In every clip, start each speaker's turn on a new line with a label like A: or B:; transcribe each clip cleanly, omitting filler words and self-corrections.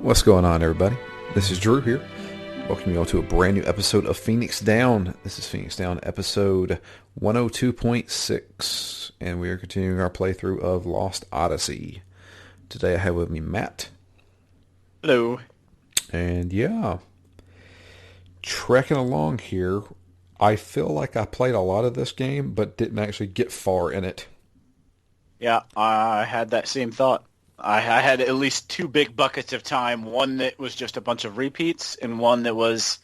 A: What's going on, everybody? This is Drew here. Welcome you all to a brand new episode of Phoenix Down. This is Phoenix Down episode 102.6, and we are continuing our playthrough of Lost Odyssey. Today I have with me Matt.
B: Hello.
A: And yeah, trekking along here. I feel like I played a lot of this game, but didn't actually get far in it.
B: Yeah, I had that same thought. I had at least two big buckets of time, one that was just a bunch of repeats and one that was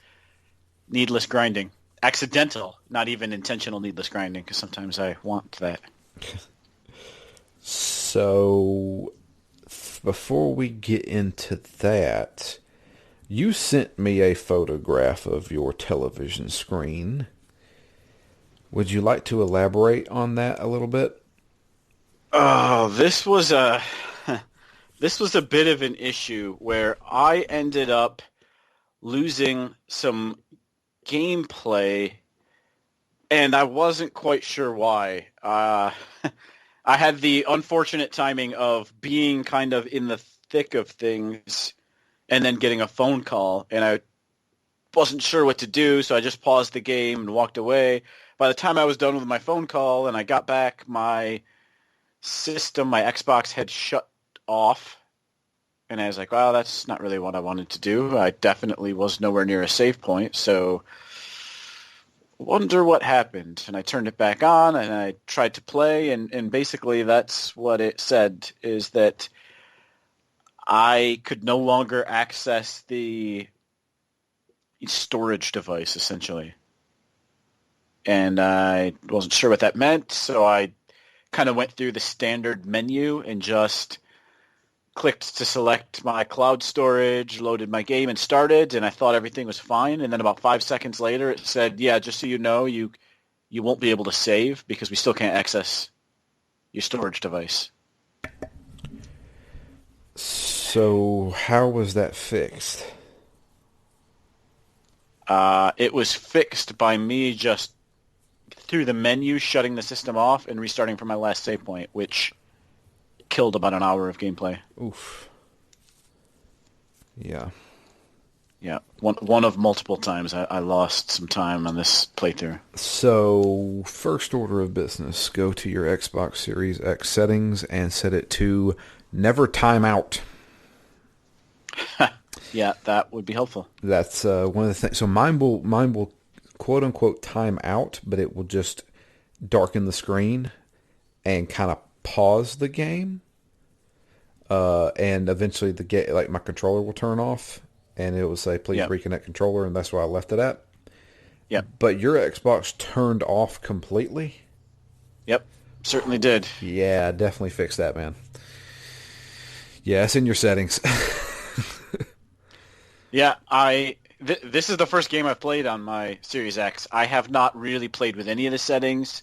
B: needless grinding. Accidental, not even intentional needless grinding, because sometimes I want that.
A: So, before we get into that, you sent me a photograph of your television screen. Would you like to elaborate on that a little bit?
B: Oh, this was a bit of an issue where I ended up losing some gameplay, and I wasn't quite sure why. I had the unfortunate timing of being kind of in the thick of things and then getting a phone call, and I wasn't sure what to do, so I just paused the game and walked away. By the time I was done with my phone call and I got back, my system, my Xbox had shut off, and I was like, wow, that's not really what I wanted to do. I definitely was nowhere near a save point, so wonder what happened. And I turned it back on, and I tried to play, and basically that's what it said, is that I could no longer access the storage device, essentially. And I wasn't sure what that meant, so I kind of went through the standard menu and just clicked to select my cloud storage, loaded my game, and started, and I thought everything was fine. And then about 5 seconds later, it said, yeah, just so you know, you won't be able to save because we still can't access your storage device.
A: So, how was that fixed?
B: It was fixed by me just through the menu, shutting the system off and restarting from my last save point, which killed about an hour of gameplay.
A: Oof. Yeah.
B: Yeah, one of multiple times I lost some time on this playthrough.
A: So, first order of business, go to your Xbox Series X settings and set it to never time out.
B: Yeah, that would be helpful.
A: That's one of the things. So mine will quote unquote time out, but it will just darken the screen and kind of pause the game. And eventually like my controller will turn off and it will say, please reconnect controller. And that's where I left it at.
B: Yep.
A: But your Xbox turned off completely.
B: Yep. Certainly did.
A: Yeah, definitely fix that, man. Yeah, it's in your settings.
B: Yeah, this is the first game I've played on my Series X. I have not really played with any of the settings.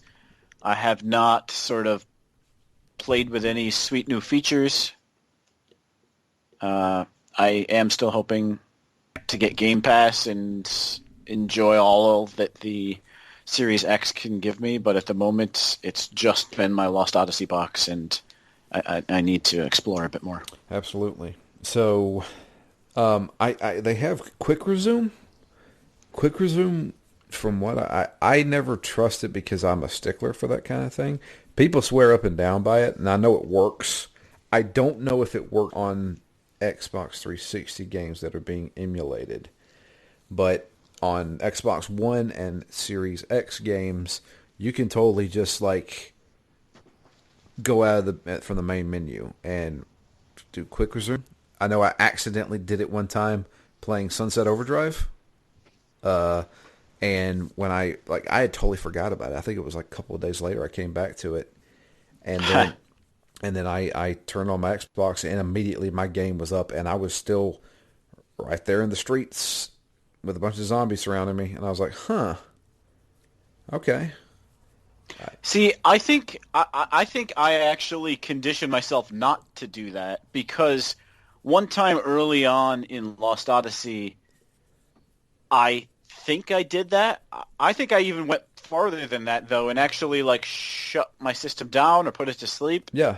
B: I have not sort of played with any sweet new features. I am still hoping to get Game Pass and enjoy all that the Series X can give me, but at the moment it's just been my Lost Odyssey box, and I need to explore a bit more.
A: Absolutely. So, they have quick resume. Quick resume, from what I never trust it because I'm a stickler for that kind of thing. People swear up and down by it, and I know it works. I don't know if it worked on Xbox 360 games that are being emulated, but on Xbox One and Series X games, you can totally just like go out of from the main menu and do quick resume. I know I accidentally did it one time playing Sunset Overdrive. And when I had totally forgot about it. I think it was like a couple of days later I came back to it. And then I turned on my Xbox and immediately my game was up and I was still right there in the streets with a bunch of zombies surrounding me. And I was like, huh, okay.
B: See, I think I actually conditioned myself not to do that because one time early on in Lost Odyssey, I think I did that. I think I even went farther than that, though, and actually like shut my system down or put it to sleep.
A: Yeah.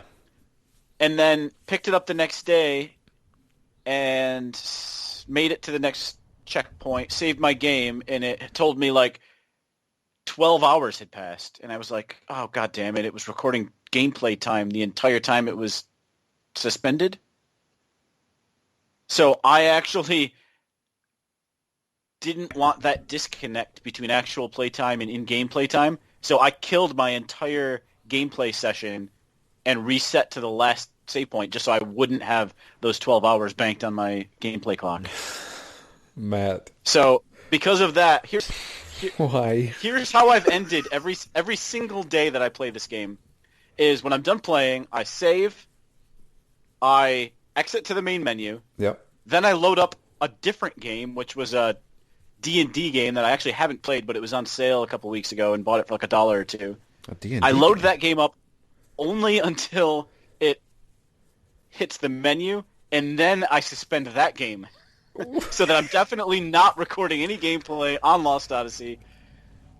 B: And then picked it up the next day and made it to the next checkpoint, saved my game, and it told me like 12 hours had passed. And I was like, oh, God damn it. It was recording gameplay time the entire time it was suspended. So I actually didn't want that disconnect between actual playtime and in-game playtime. So I killed my entire gameplay session and reset to the last save point just so I wouldn't have those 12 hours banked on my gameplay clock.
A: Matt,
B: So because of that,
A: why?
B: here's how I've ended every single day that I play this game is when I'm done playing, I save, I exit to the main menu,
A: Yep.
B: then I load up a different game, which was a D&D game that I actually haven't played, but it was on sale a couple weeks ago and bought it for like $1 or $2.
A: A D&D
B: I load
A: game.
B: that game up only until it hits the menu, and then I suspend that game so that I'm definitely not recording any gameplay on Lost Odyssey.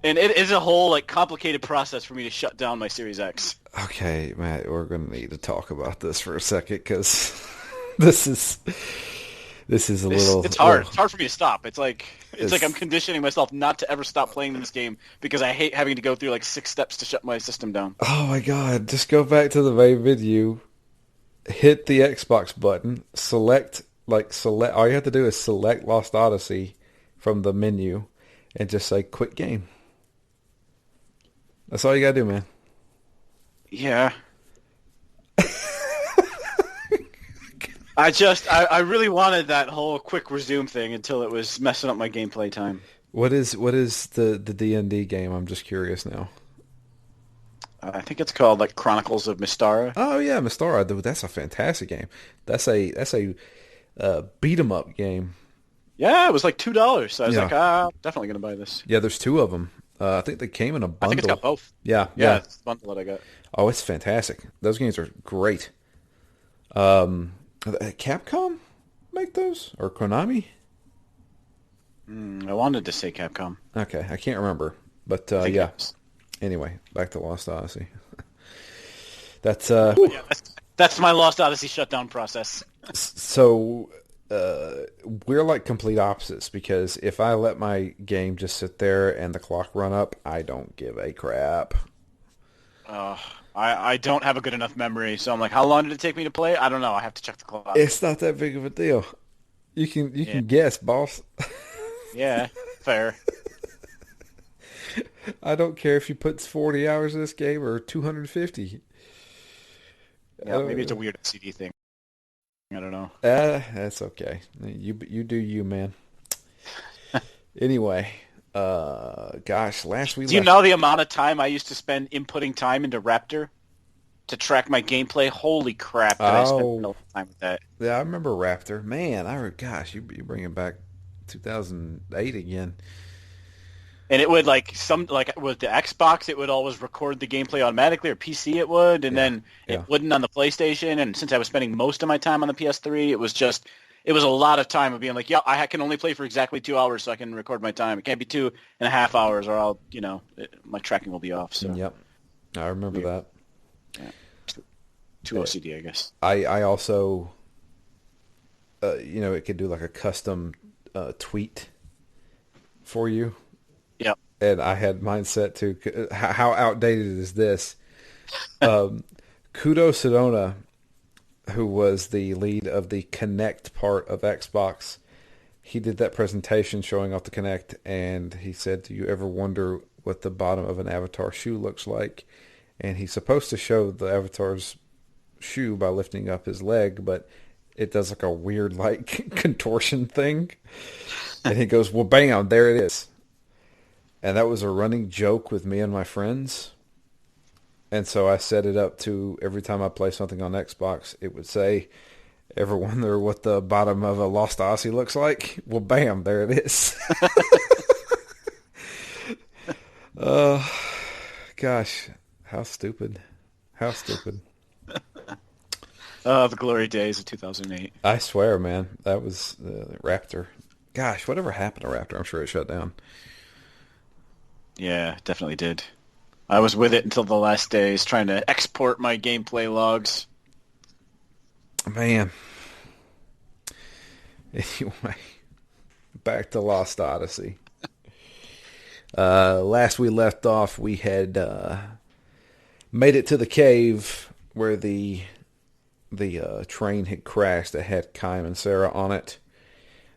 B: And it is a whole like complicated process for me to shut down my Series X.
A: Okay, Matt, we're going to need to talk about this for a second because this is a little.
B: It's hard.
A: little-
B: It's hard for me to stop. It's like
A: It's-
B: I'm conditioning myself not to ever stop playing this game because I hate having to go through like 6 steps to shut my system down.
A: Oh my God! Just go back to the main menu, hit the Xbox button, select. All you have to do is select Lost Odyssey from the menu, and just say "Quit game." That's all you gotta do, man.
B: Yeah. I really wanted that whole quick resume thing until it was messing up my gameplay time.
A: What is the D&D game? I'm just curious now.
B: I think it's called like Chronicles of Mistara.
A: Oh yeah, Mistara, dude, that's a fantastic game. That's a beat 'em up game.
B: Yeah, it was like $2. So I was
A: Yeah.
B: like, definitely gonna buy this.
A: Yeah, there's two of them. I think they came in a
B: I think it's
A: bundle.
B: got both.
A: Yeah,
B: Yeah,
A: yeah.
B: it's the bundle that I got.
A: Oh, it's fantastic. Those games are great. Capcom make those or Konami?
B: I wanted to say Capcom.
A: Okay, I can't remember, but
B: I think
A: yeah.
B: it was.
A: Anyway, back to Lost Odyssey. That's
B: Yeah, that's my Lost Odyssey shutdown process.
A: so we're like complete opposites because if I let my game just sit there and the clock run up, I don't give a crap.
B: I don't have a good enough memory, so I'm like, how long did it take me to play? I don't know. I have to check the clock.
A: It's not that big of a deal. You can guess, boss.
B: Yeah, fair.
A: I don't care if you put 40 hours in this game or 250.
B: Yeah, maybe it's a weird CD thing. I don't know.
A: That's okay. You do you, man. Anyway, gosh, last we
B: Do you
A: left.
B: know the amount of time I used to spend inputting time into Raptor to track my gameplay? Holy crap, did I spend a lot of time with that.
A: Yeah, I remember Raptor. Man, gosh, you bringing back 2008 again.
B: And it would like with the Xbox, it would always record the gameplay automatically, or PC it would, and then
A: yeah.
B: it wouldn't on the PlayStation. And since I was spending most of my time on the PS3, it was a lot of time of being like, yeah, I can only play for exactly 2 hours so I can record my time. It can't be 2.5 hours or I'll, my tracking will be off. So
A: Yep, I remember that.
B: yeah. Too OCD, I guess.
A: I also, it could do like a custom tweet for you.
B: Yep.
A: And I had mine set to how outdated is this? Kudo Sedona, who was the lead of the Connect part of Xbox, he did that presentation showing off the Connect, and he said, "Do you ever wonder what the bottom of an Avatar shoe looks like?" And he's supposed to show the Avatar's shoe by lifting up his leg, but it does like a weird like contortion thing. And he goes, "Well, bam, there it is." And that was a running joke with me and my friends. And so I set it up to every time I play something on Xbox, it would say, "Ever wonder what the bottom of a Lost Odyssey looks like?" Well, bam, there it is. Gosh, how stupid. How stupid.
B: The glory days of 2008.
A: I swear, man, that was Raptor. Gosh, whatever happened to Raptor? I'm sure it shut down.
B: Yeah, definitely did. I was with it until the last days trying to export my gameplay logs.
A: Man. Anyway, back to Lost Odyssey. Last we left off, we had made it to the cave where the train had crashed that had Kyle and Sarah on it,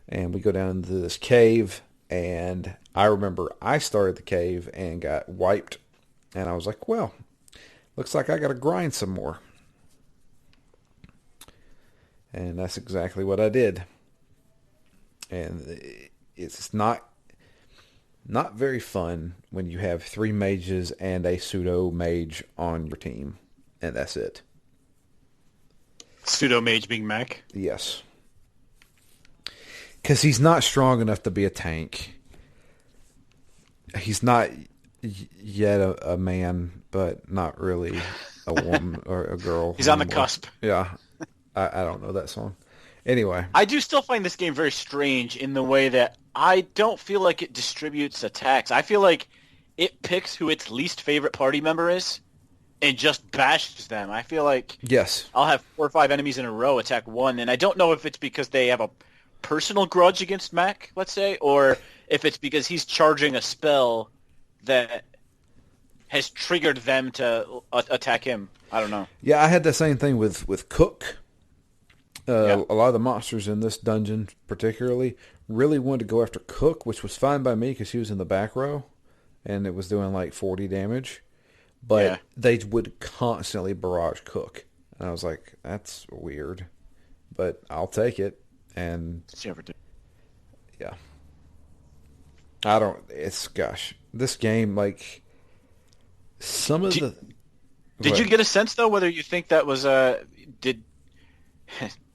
A: and we go down into this cave. And I remember I started the cave and got wiped, and I was like, "Well, looks like I got to grind some more." And that's exactly what I did. And it's not very fun when you have three mages and a pseudo mage on your team, and that's it.
B: Pseudo mage being mech.
A: Yes, because he's not strong enough to be a tank. He's not yet a man, but not really a woman or a girl.
B: He's on the cusp.
A: Yeah, I don't know that song. Anyway,
B: I do still find this game very strange in the way that I don't feel like it distributes attacks. I feel like it picks who its least favorite party member is and just bashes them. I feel like
A: yes,
B: I'll have 4 or 5 enemies in a row attack one, and I don't know if it's because they have a personal grudge against Mac, let's say, or if it's because he's charging a spell that has triggered them to attack him. I don't know.
A: yeah, I had the same thing with Cook.
B: Yeah.
A: A lot of the monsters in this dungeon, particularly, really wanted to go after Cook, which was fine by me because he was in the back row, and it was doing like 40 damage. But
B: Yeah.
A: they would constantly barrage Cook, and I was like, "That's weird," but I'll take it. And yeah, I don't. It's gosh, this game like some of the.
B: Did you get a sense though whether you think that was did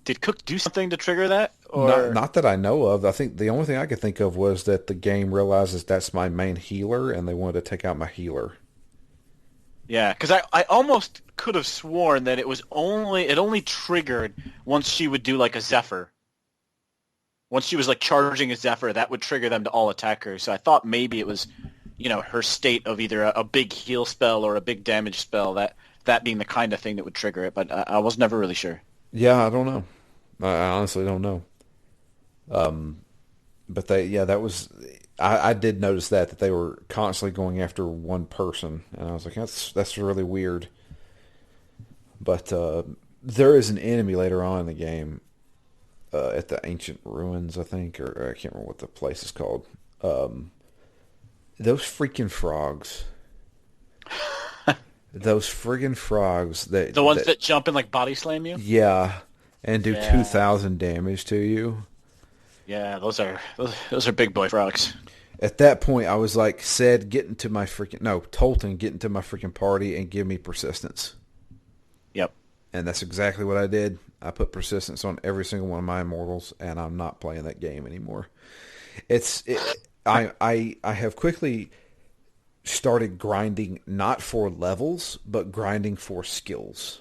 B: did Cook do something to trigger that or
A: Not that I know of. I think the only thing I could think of was that the game realizes that's my main healer, and they wanted to take out my healer.
B: yeah, because I almost could have sworn that it only triggered once she would do like a Zephyr. Once she was like charging a Zephyr, that would trigger them to all attackers. So I thought maybe it was, her state of either a big heal spell or a big damage spell, that being the kind of thing that would trigger it. But I was never really sure.
A: Yeah, I don't know. I honestly don't know. But that was. I did notice that they were constantly going after one person, and I was like, that's really weird. But there is an enemy later on in the game at the ancient ruins, I think, or I can't remember what the place is called. Those freaking frogs. Those friggin' frogs
B: The ones that jump and like body slam you?
A: yeah, and do
B: Yeah.
A: 2,000 damage to you.
B: Yeah, those are big boy frogs.
A: At that point, I was like, Tolton, get into my freaking party and give me persistence.
B: Yep.
A: And that's exactly what I did. I put persistence on every single one of my immortals, and I'm not playing that game anymore. I have quickly started grinding not for levels, but grinding for skills.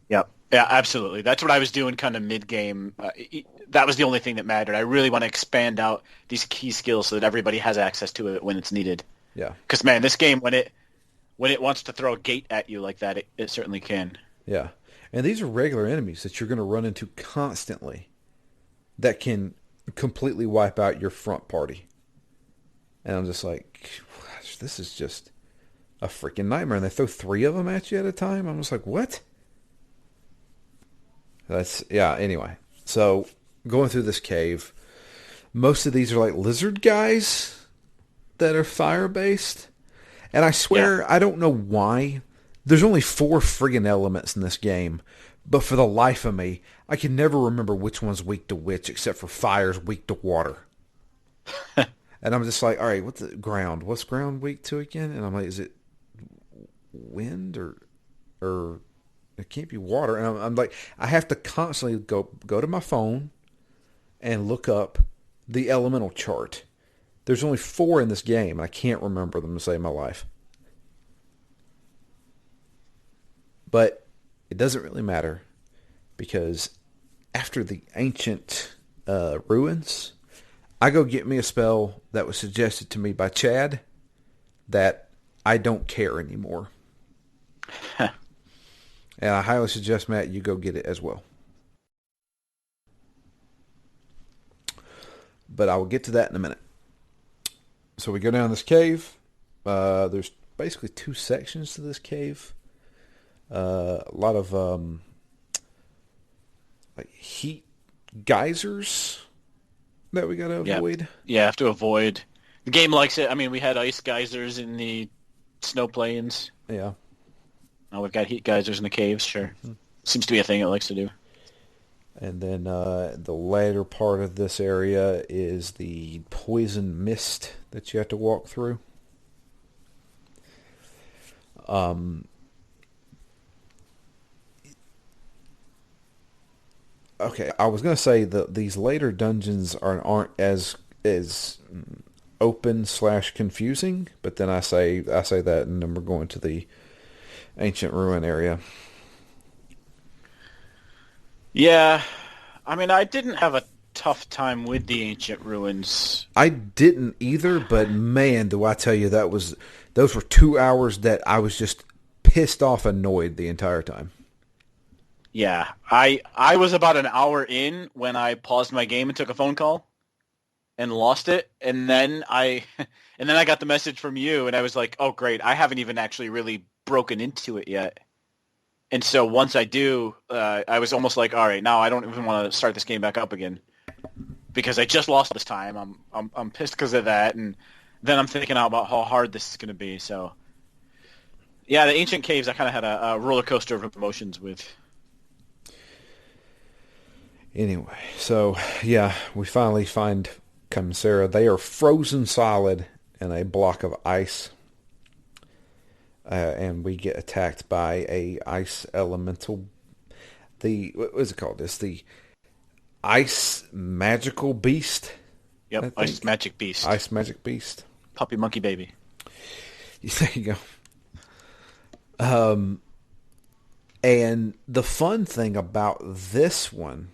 B: Yep. Yeah, absolutely. That's what I was doing kind of mid-game. That was the only thing that mattered. I really want to expand out these key skills so that everybody has access to it when it's needed.
A: Yeah.
B: Because, man, this game, when it wants to throw a gate at you like that, it certainly can.
A: Yeah. And these are regular enemies that you're going to run into constantly that can completely wipe out your front party. And I'm just like, gosh, this is just a freaking nightmare. And they throw 3 of them at you at a time. I'm just like, what? Anyway. So, going through this cave, most of these are like lizard guys that are fire-based. And I swear, I don't know why. There's only 4 friggin' elements in this game. But for the life of me, I can never remember which one's weak to which, except for fire's weak to water. And I'm just like, all right, what's the ground? What's ground weak to again? And I'm like, is it wind or it can't be water? And I'm like, I have to constantly go to my phone and look up the elemental chart. There's only 4 in this game. I can't remember them to save my life. But it doesn't really matter because after the ancient ruins, I go get me a spell that was suggested to me by Chad that I don't care anymore. And I highly suggest, Matt, you go get it as well. but I will get to that in a minute. So we go down this cave. There's basically two sections to this cave. A lot of like heat geysers that we got to
B: Yeah.
A: avoid.
B: Yeah, have to avoid. The game likes it. I mean, we had ice geysers in the snow plains.
A: Yeah.
B: Now we've got heat geysers in the caves, sure. Seems to be a thing it likes to do.
A: And then the later part of this area is the poison mist that you have to walk through. Okay, I was gonna say that these later dungeons aren't as open slash confusing, but then I say that, and then we're going to the ancient ruin area.
B: Yeah, I mean, I didn't have a tough time with the ancient ruins.
A: I didn't either, but man, do I tell you, those were 2 hours that I was just pissed off, annoyed the entire time.
B: Yeah, I was about an hour in when I paused my game and took a phone call and lost it, and then I and then I got the message from you, and I was like, "Oh, great! I haven't even actually really broken into it yet." And so once I do, I was almost like, "All right, now I don't even want to start this game back up again because I just lost this time. I'm pissed because of that." And then I'm thinking out about how hard this is going to be. So yeah, the ancient caves I kind of had a roller coaster of emotions with.
A: Anyway, so yeah, we finally find Kamsara. They are frozen solid in a block of ice, and we get attacked by a ice elemental. The what was it called? This the ice magical beast. I
B: Yep, Ice
A: think
B: Magic Beast,
A: ice magic beast.
B: Puppy Monkey Baby.
A: There you go. And the fun thing about this one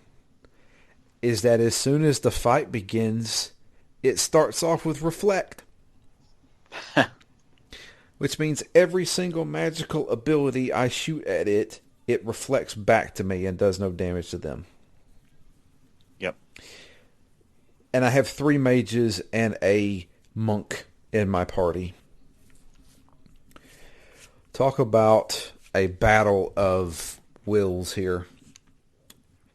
A: is that as soon as the fight begins, it starts off with reflect, which means every single magical ability I shoot at it, it reflects back to me and does no damage to them.
B: Yep.
A: And I have 3 mages and a monk in my party. Talk about a battle of wills here.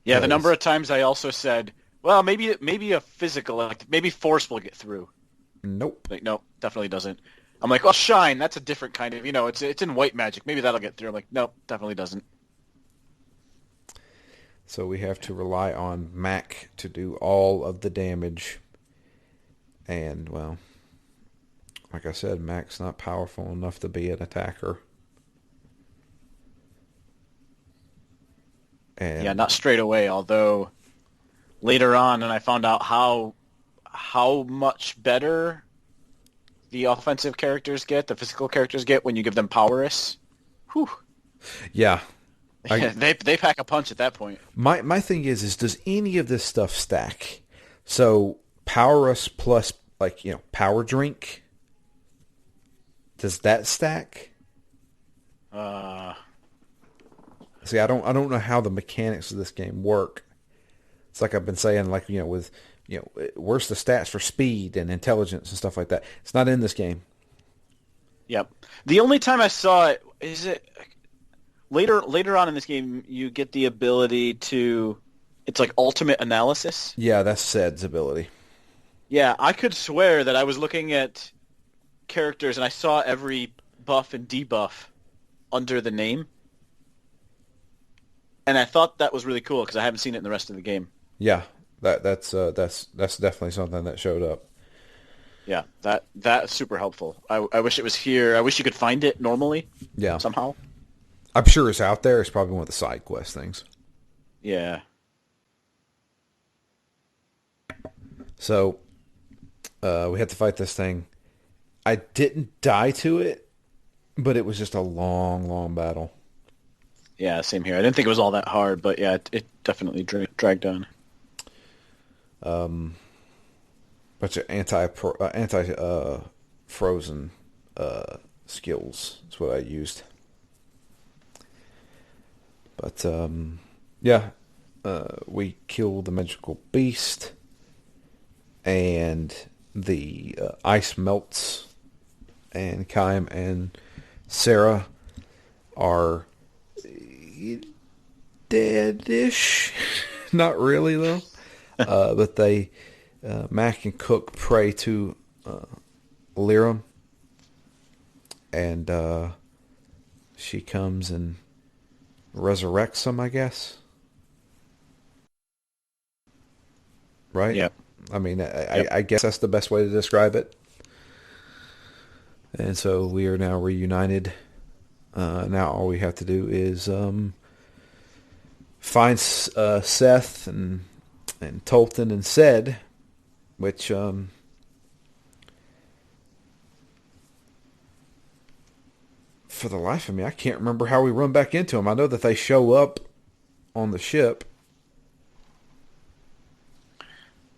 B: Yeah, the number
A: 'Cause
B: of times I also said, well, maybe a physical, like maybe force will get through.
A: nope.
B: Like, no, definitely doesn't. I'm like, well, shine, that's a different kind of, it's in white magic. Maybe that'll get through. I'm like, nope, definitely doesn't.
A: So we have to rely on Mac to do all of the damage. And, well, like I said, Mac's not powerful enough to be an attacker.
B: Yeah,
A: And
B: not straight away, although later on, and I found out how much better the offensive characters get, the physical characters get when you give them powerous. Whew.
A: yeah, I
B: They pack a punch at that point.
A: my thing is does any of this stuff stack? So Power Us plus like Power Drink, does that stack?
B: Uh,
A: See, I don't know how the mechanics of this game work. It's like I've been saying, like with where's the stats for speed and intelligence and stuff like that? It's not in this game.
B: yep. The only time I saw it is it later on in this game. You get the ability to. It's like ultimate analysis.
A: Yeah, that's Ced's ability.
B: Yeah, I could swear that I was looking at characters and I saw every buff and debuff under the name, and I thought that was really cool because I haven't seen it in the rest of the game.
A: Yeah, that's definitely something that showed up.
B: Yeah, that's super helpful. I wish it was here. I wish you could find it normally
A: Yeah,
B: somehow.
A: I'm sure it's out there. It's probably one of the side quest things.
B: Yeah.
A: So we had to fight this thing. I didn't die to it, but it was just a long, long battle.
B: Yeah, same here. I didn't think it was all that hard, but yeah, it definitely dragged on.
A: Bunch of anti frozen skills is what I used. But yeah, we killed the magical beast, and the ice melts, and Kaim and Sarah are deadish. Not really though, but they Mac and Cook pray to Lyra, and she comes and resurrects them, I guess. Right?
B: Yep.
A: I mean,
B: Yep.
A: I guess that's the best way to describe it. And so we are now reunited. Now all we have to do is find Seth and Tolton and Ced, which for the life of me, I can't remember how we run back into them. I know that they show up on the ship.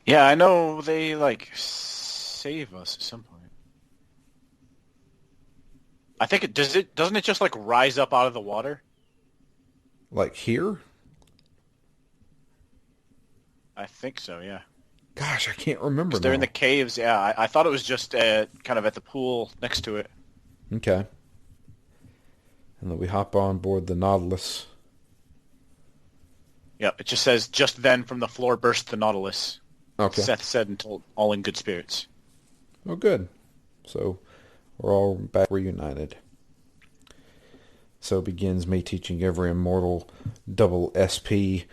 B: Yeah, I know they like save us at some point. I think doesn't it just like rise up out of the water?
A: Like here?
B: I think so, yeah.
A: Gosh, I can't remember
B: Because they're in the
A: now.
B: caves. Yeah, I thought it was just kind of at the pool next to it.
A: Okay. And then we hop on board the Nautilus.
B: Yeah, it just says, just then from the floor burst the Nautilus.
A: Okay.
B: Seth said and told all in good spirits.
A: Oh, good. So we're all back reunited. So begins me teaching every immortal double SP,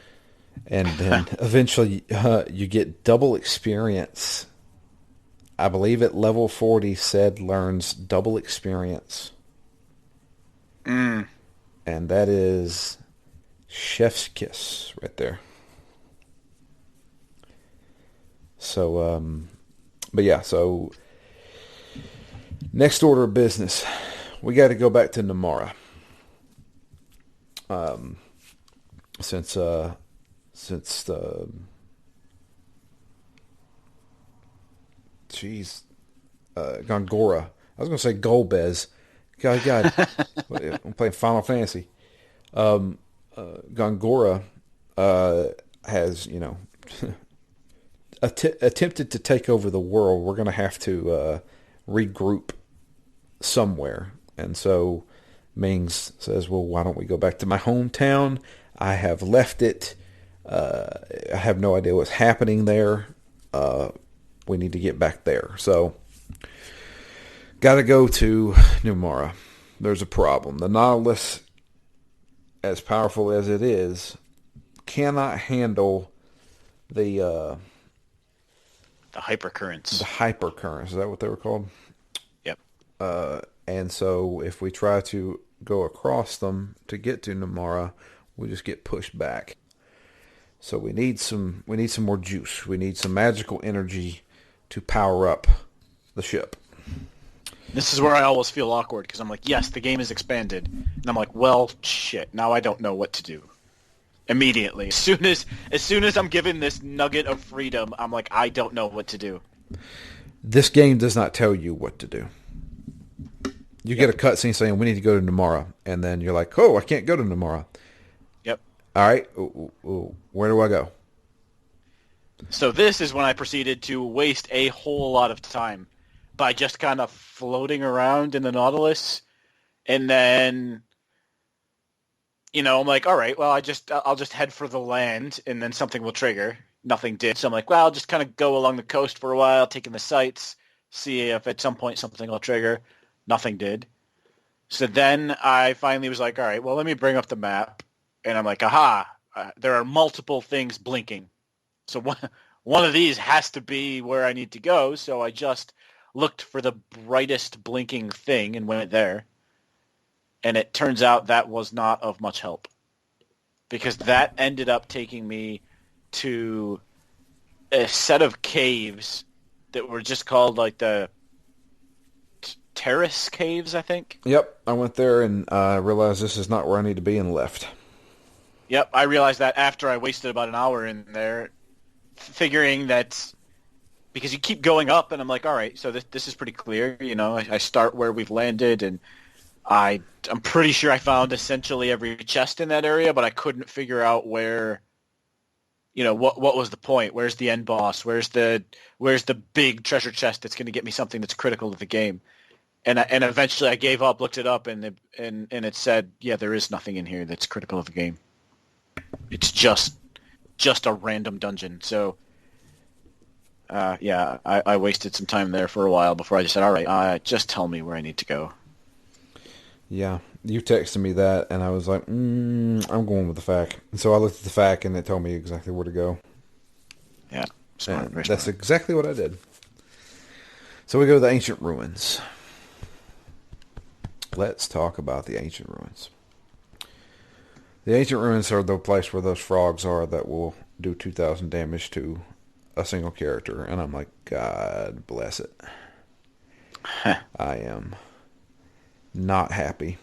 A: and then eventually you get double experience. I believe at level 40, Ced learns double experience.
B: Mm.
A: And that is chef's kiss right there. So, but yeah, so next order of business, we got to go back to Namara. Since the geez, Gongora. I was going to say Golbez. God, I'm playing Final Fantasy. Gongora has, attempted to take over the world. We're going to have to regroup somewhere. And so Mings says, well, why don't we go back to my hometown? I have left it. I have no idea what's happening there. We need to get back there. So, got to go to Numara. There's a problem. The Nautilus, as powerful as it is, cannot handle the
B: hypercurrents.
A: the hypercurrents. Is that what they were called?
B: Yep.
A: And so if we try to go across them to get to Namara, we just get pushed back. So we need some more juice. We need some magical energy to power up the ship.
B: This is where I always feel awkward because I'm like, yes, the game is expanded, and I'm like, well, shit. Now I don't know what to do. Immediately, as soon as I'm given this nugget of freedom, I'm like, I don't know what to do.
A: This game does not tell you what to do. You get a cutscene saying we need to go to Namara, and then you're like, oh, I can't go to Namara.
B: Yep.
A: All right, where do I go?
B: So this is when I proceeded to waste a whole lot of time by just kind of floating around in the Nautilus, and then, I'm like, all right, well, I'll just head for the land, and then something will trigger. Nothing did, so I'm like, well, I'll just kind of go along the coast for a while, taking the sights, see if at some point something will trigger. Nothing did. So then I finally was like, all right, well, let me bring up the map, and I'm like, aha, there are multiple things blinking. So one of these has to be where I need to go, so I just looked for the brightest blinking thing and went there. And it turns out that was not of much help, because that ended up taking me to a set of caves that were just called like the Terrace Caves, I think.
A: Yep, I went there and realized this is not where I need to be and left.
B: Yep, I realized that after I wasted about an hour in there, figuring that because you keep going up, and I'm like, all right, so this is pretty clear. I start where we've landed, and I'm pretty sure I found essentially every chest in that area, but I couldn't figure out where, what was the point? Where's the end boss? Where's the big treasure chest that's going to get me something that's critical to the game? And eventually I gave up, looked it up, and it said, yeah, there is nothing in here that's critical of the game. It's just a random dungeon. So yeah, I wasted some time there for a while before I just said, all right, just tell me where I need to go.
A: Yeah, you texted me that, and I was like, I'm going with the FAQ. And so I looked at the FAQ, and it told me exactly where to go.
B: Yeah, smart,
A: And
B: very
A: that's
B: smart.
A: exactly what I did. So we go to the ancient ruins. Let's talk about the ancient ruins. The ancient ruins are the place where those frogs are that will do 2,000 damage to a single character. And I'm like, God bless it. I am not happy.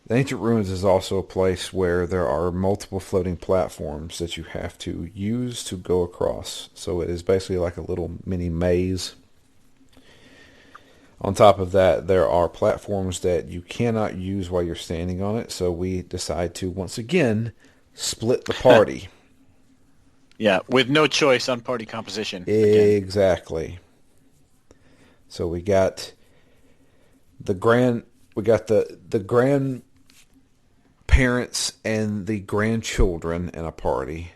A: The ancient ruins is also a place where there are multiple floating platforms that you have to use to go across. So it is basically like a little mini maze. On top of that, there are platforms that you cannot use while you're standing on it. So we decide to once again split the party.
B: Yeah, with no choice on party composition again.
A: Exactly. So we got the grand we got the grandparents and the grandchildren in a party,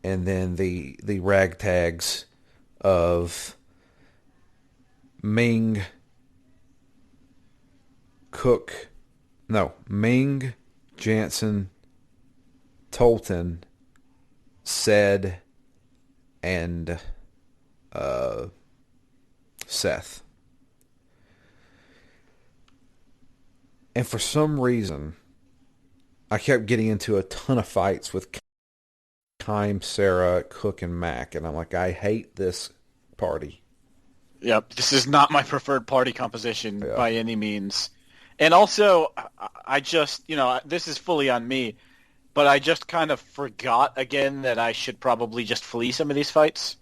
A: and then the ragtags of Ming, Cook, no, Ming, Jansen, Tolton, Said, and Seth. And for some reason, I kept getting into a ton of fights with Kime, Sarah, Cook, and Mac, and I'm like, I hate this party.
B: Yep, this is not my preferred party composition
A: Yeah.
B: by any means. And also, I just, this is fully on me, but I just kind of forgot again that I should probably just flee some of these fights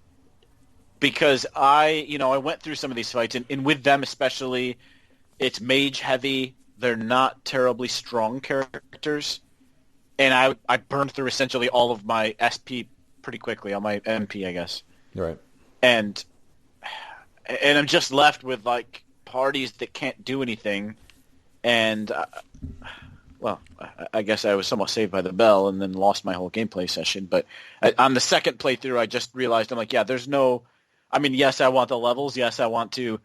B: because I went through some of these fights and with them especially, it's mage heavy. They're not terribly strong characters, and I burned through essentially all of my SP pretty quickly on my MP, I guess.
A: Right.
B: And and I'm just left with like parties that can't do anything. And well, I guess I was somewhat saved by the bell and then lost my whole gameplay session. But on the second playthrough, I just realized I'm like, yeah, there's no. I mean, yes, I want the levels. Yes, I want to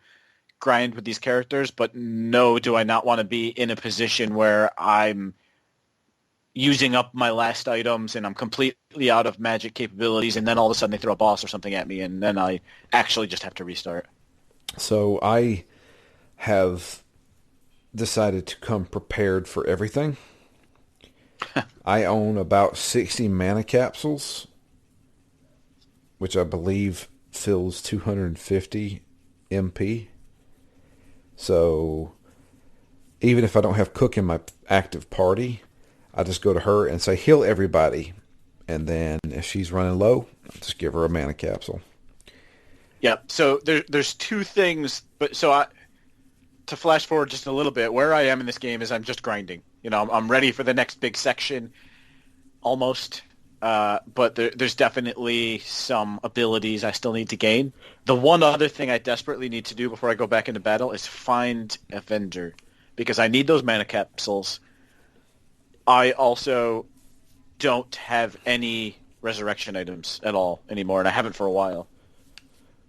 B: grind with these characters, but no, do I not want to be in a position where I'm using up my last items and I'm completely out of magic capabilities, and then all of a sudden they throw a boss or something at me, and then I actually just have to restart.
A: So I have decided to come prepared for everything. I own about 60 mana capsules, which I believe fills 250 MP. So even if I don't have Cook in my active party, I just go to her and say, heal everybody. And then if she's running low, I'll just give her a mana capsule.
B: Yeah. So there's two things, but to flash forward just a little bit, where I am in this game is I'm just grinding. I'm ready for the next big section almost. But there's definitely some abilities I still need to gain. The one other thing I desperately need to do before I go back into battle is find a vendor because I need those mana capsules. I also don't have any resurrection items at all anymore, and I haven't for a while.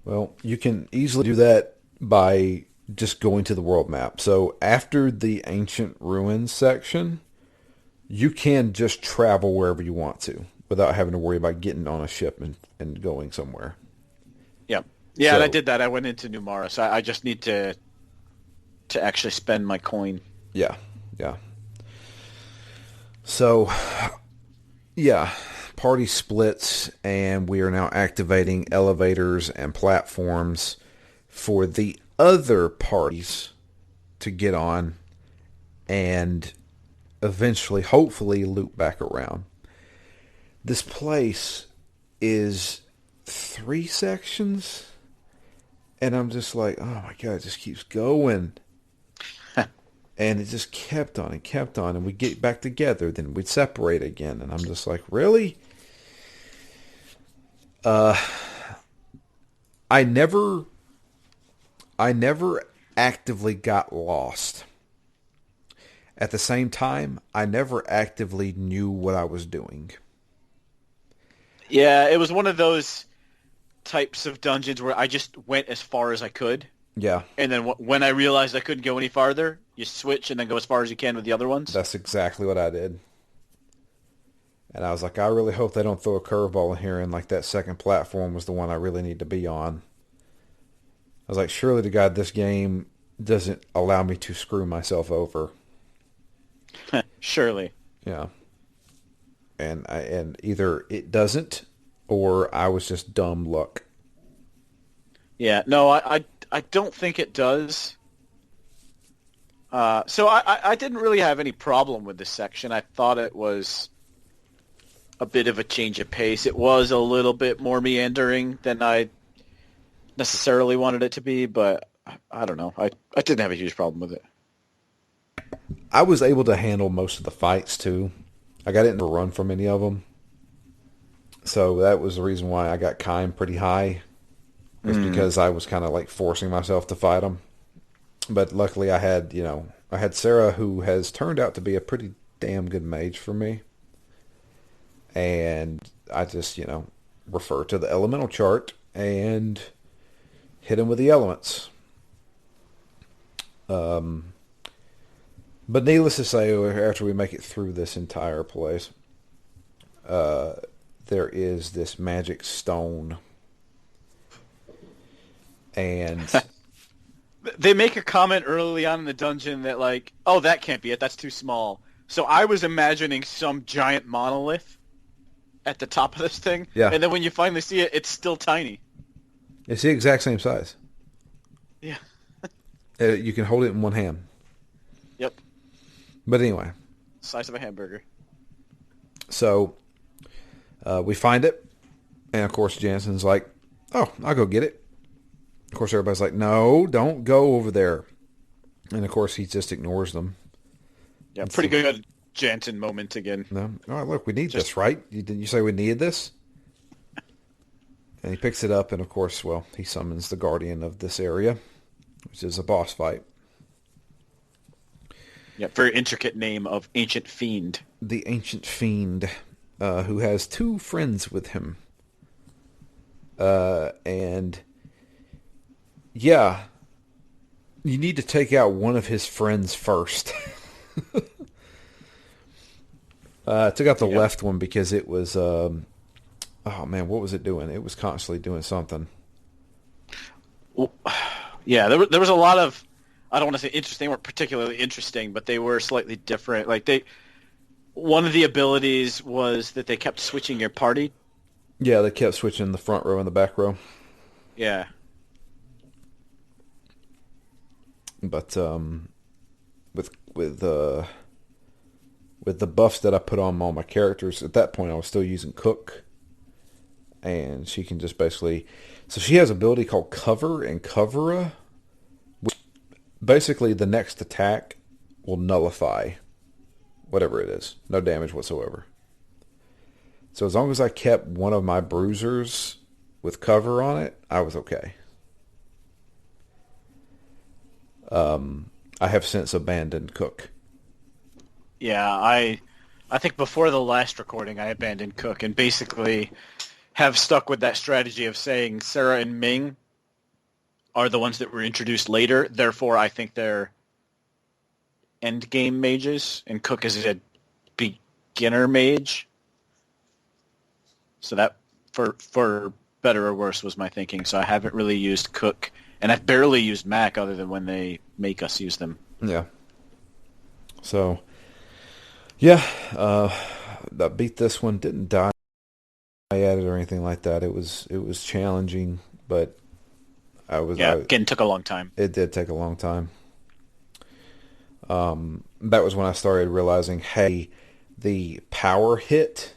A: Well, you can easily do that by just going to the world map. So after the ancient ruins section, you can just travel wherever you want to without having to worry about getting on a ship and going somewhere.
B: Yeah, yeah, and I
A: So
B: did that. I went into Numara, so I just need to actually spend my coin.
A: yeah, yeah. So yeah, party splits, and we are now activating elevators and platforms for the other parties to get on and eventually, hopefully, loop back around. This place is 3 sections, and I'm just like, oh my god, it just keeps going. And it just kept on and kept on, and we'd get back together, then we'd separate again, and I'm just like, really? Uh, I never, I never actively got lost. At the same time, I never actively knew what I was doing.
B: Yeah, it was one of those types of dungeons where I just went as far as I could,
A: Yeah,
B: and then when I realized I couldn't go any farther, you switch and then go as far as you can with the other ones.
A: that's exactly what I did. And I was like, I really hope they don't throw a curveball in here and like that second platform was the one I really need to be on. I was like, surely to God, this game doesn't allow me to screw myself over.
B: Surely.
A: Yeah. And either it doesn't or I was just dumb luck.
B: Yeah, no, I don't think it does. So I didn't really have any problem with this section. I thought it was a bit of a change of pace. It was a little bit more meandering than I necessarily wanted it to be, but I don't know. I didn't have a huge problem with it.
A: I was able to handle most of the fights too. Like I didn't run from any of them. So that was the reason why I got Kime pretty high. Was
B: Mm.
A: because I was kind of like forcing myself to fight them. But luckily I had Sarah who has turned out to be a pretty damn good mage for me. And I just, refer to the elemental chart and hit him with the elements. Um, but needless to say, after we make it through this entire place, uh, there is this magic stone. And
B: They make a comment early on in the dungeon that like, oh, that can't be it. That's too small. So I was imagining some giant monolith at the top of this thing,
A: yeah,
B: and then when you finally see it, it's still tiny.
A: it's the exact same size.
B: Yeah.
A: You can hold it in one hand.
B: Yep.
A: But anyway,
B: Size of a hamburger.
A: so we find it. And of course, Jansen's like, oh, I'll go get it. Of course, everybody's like, no, don't go over there. And of course, he just ignores them.
B: Yeah,
A: It's
B: pretty
A: like,
B: good Jansen moment again.
A: no, all right, look, we need
B: Just
A: this, right? Didn't you say we needed this? And he picks it up, and of course, well, he summons the guardian of this area, which is a boss fight.
B: yeah, very intricate name of ancient fiend.
A: The ancient fiend, who has two friends with him. And yeah, you need to take out one of his friends first. I took out the
B: Yep.
A: left one because it was, oh man, what was it doing? It was constantly doing something.
B: Well, yeah, there was a lot of I don't want to say interesting, they weren't particularly interesting, but they were slightly different. Like they one of the abilities was that they kept switching your party.
A: Yeah, they kept switching the front row and the back row.
B: Yeah.
A: But with with the buffs that I put on all my characters, at that point I was still using Cook, and she can just basically, so she has an ability called Cover and Covera, which basically the next attack will nullify whatever it is, no damage whatsoever. So as long as I kept one of my bruisers with cover on it, I was okay. I have since abandoned Cook.
B: Yeah, I think before the last recording I abandoned Cook and basically have stuck with that strategy of saying Sarah and Ming are the ones that were introduced later. Therefore, I think they're end game mages, and Cook is a beginner mage. So that, for better or worse, was my thinking. So I haven't really used Cook, and I've barely used Mac other than when they make us use them.
A: Yeah. So, yeah, I beat this one. Didn't die at it or anything like that. It was challenging, but
B: Yeah, again, took a long time.
A: it did take a long time. That was when I started realizing, hey, the power hit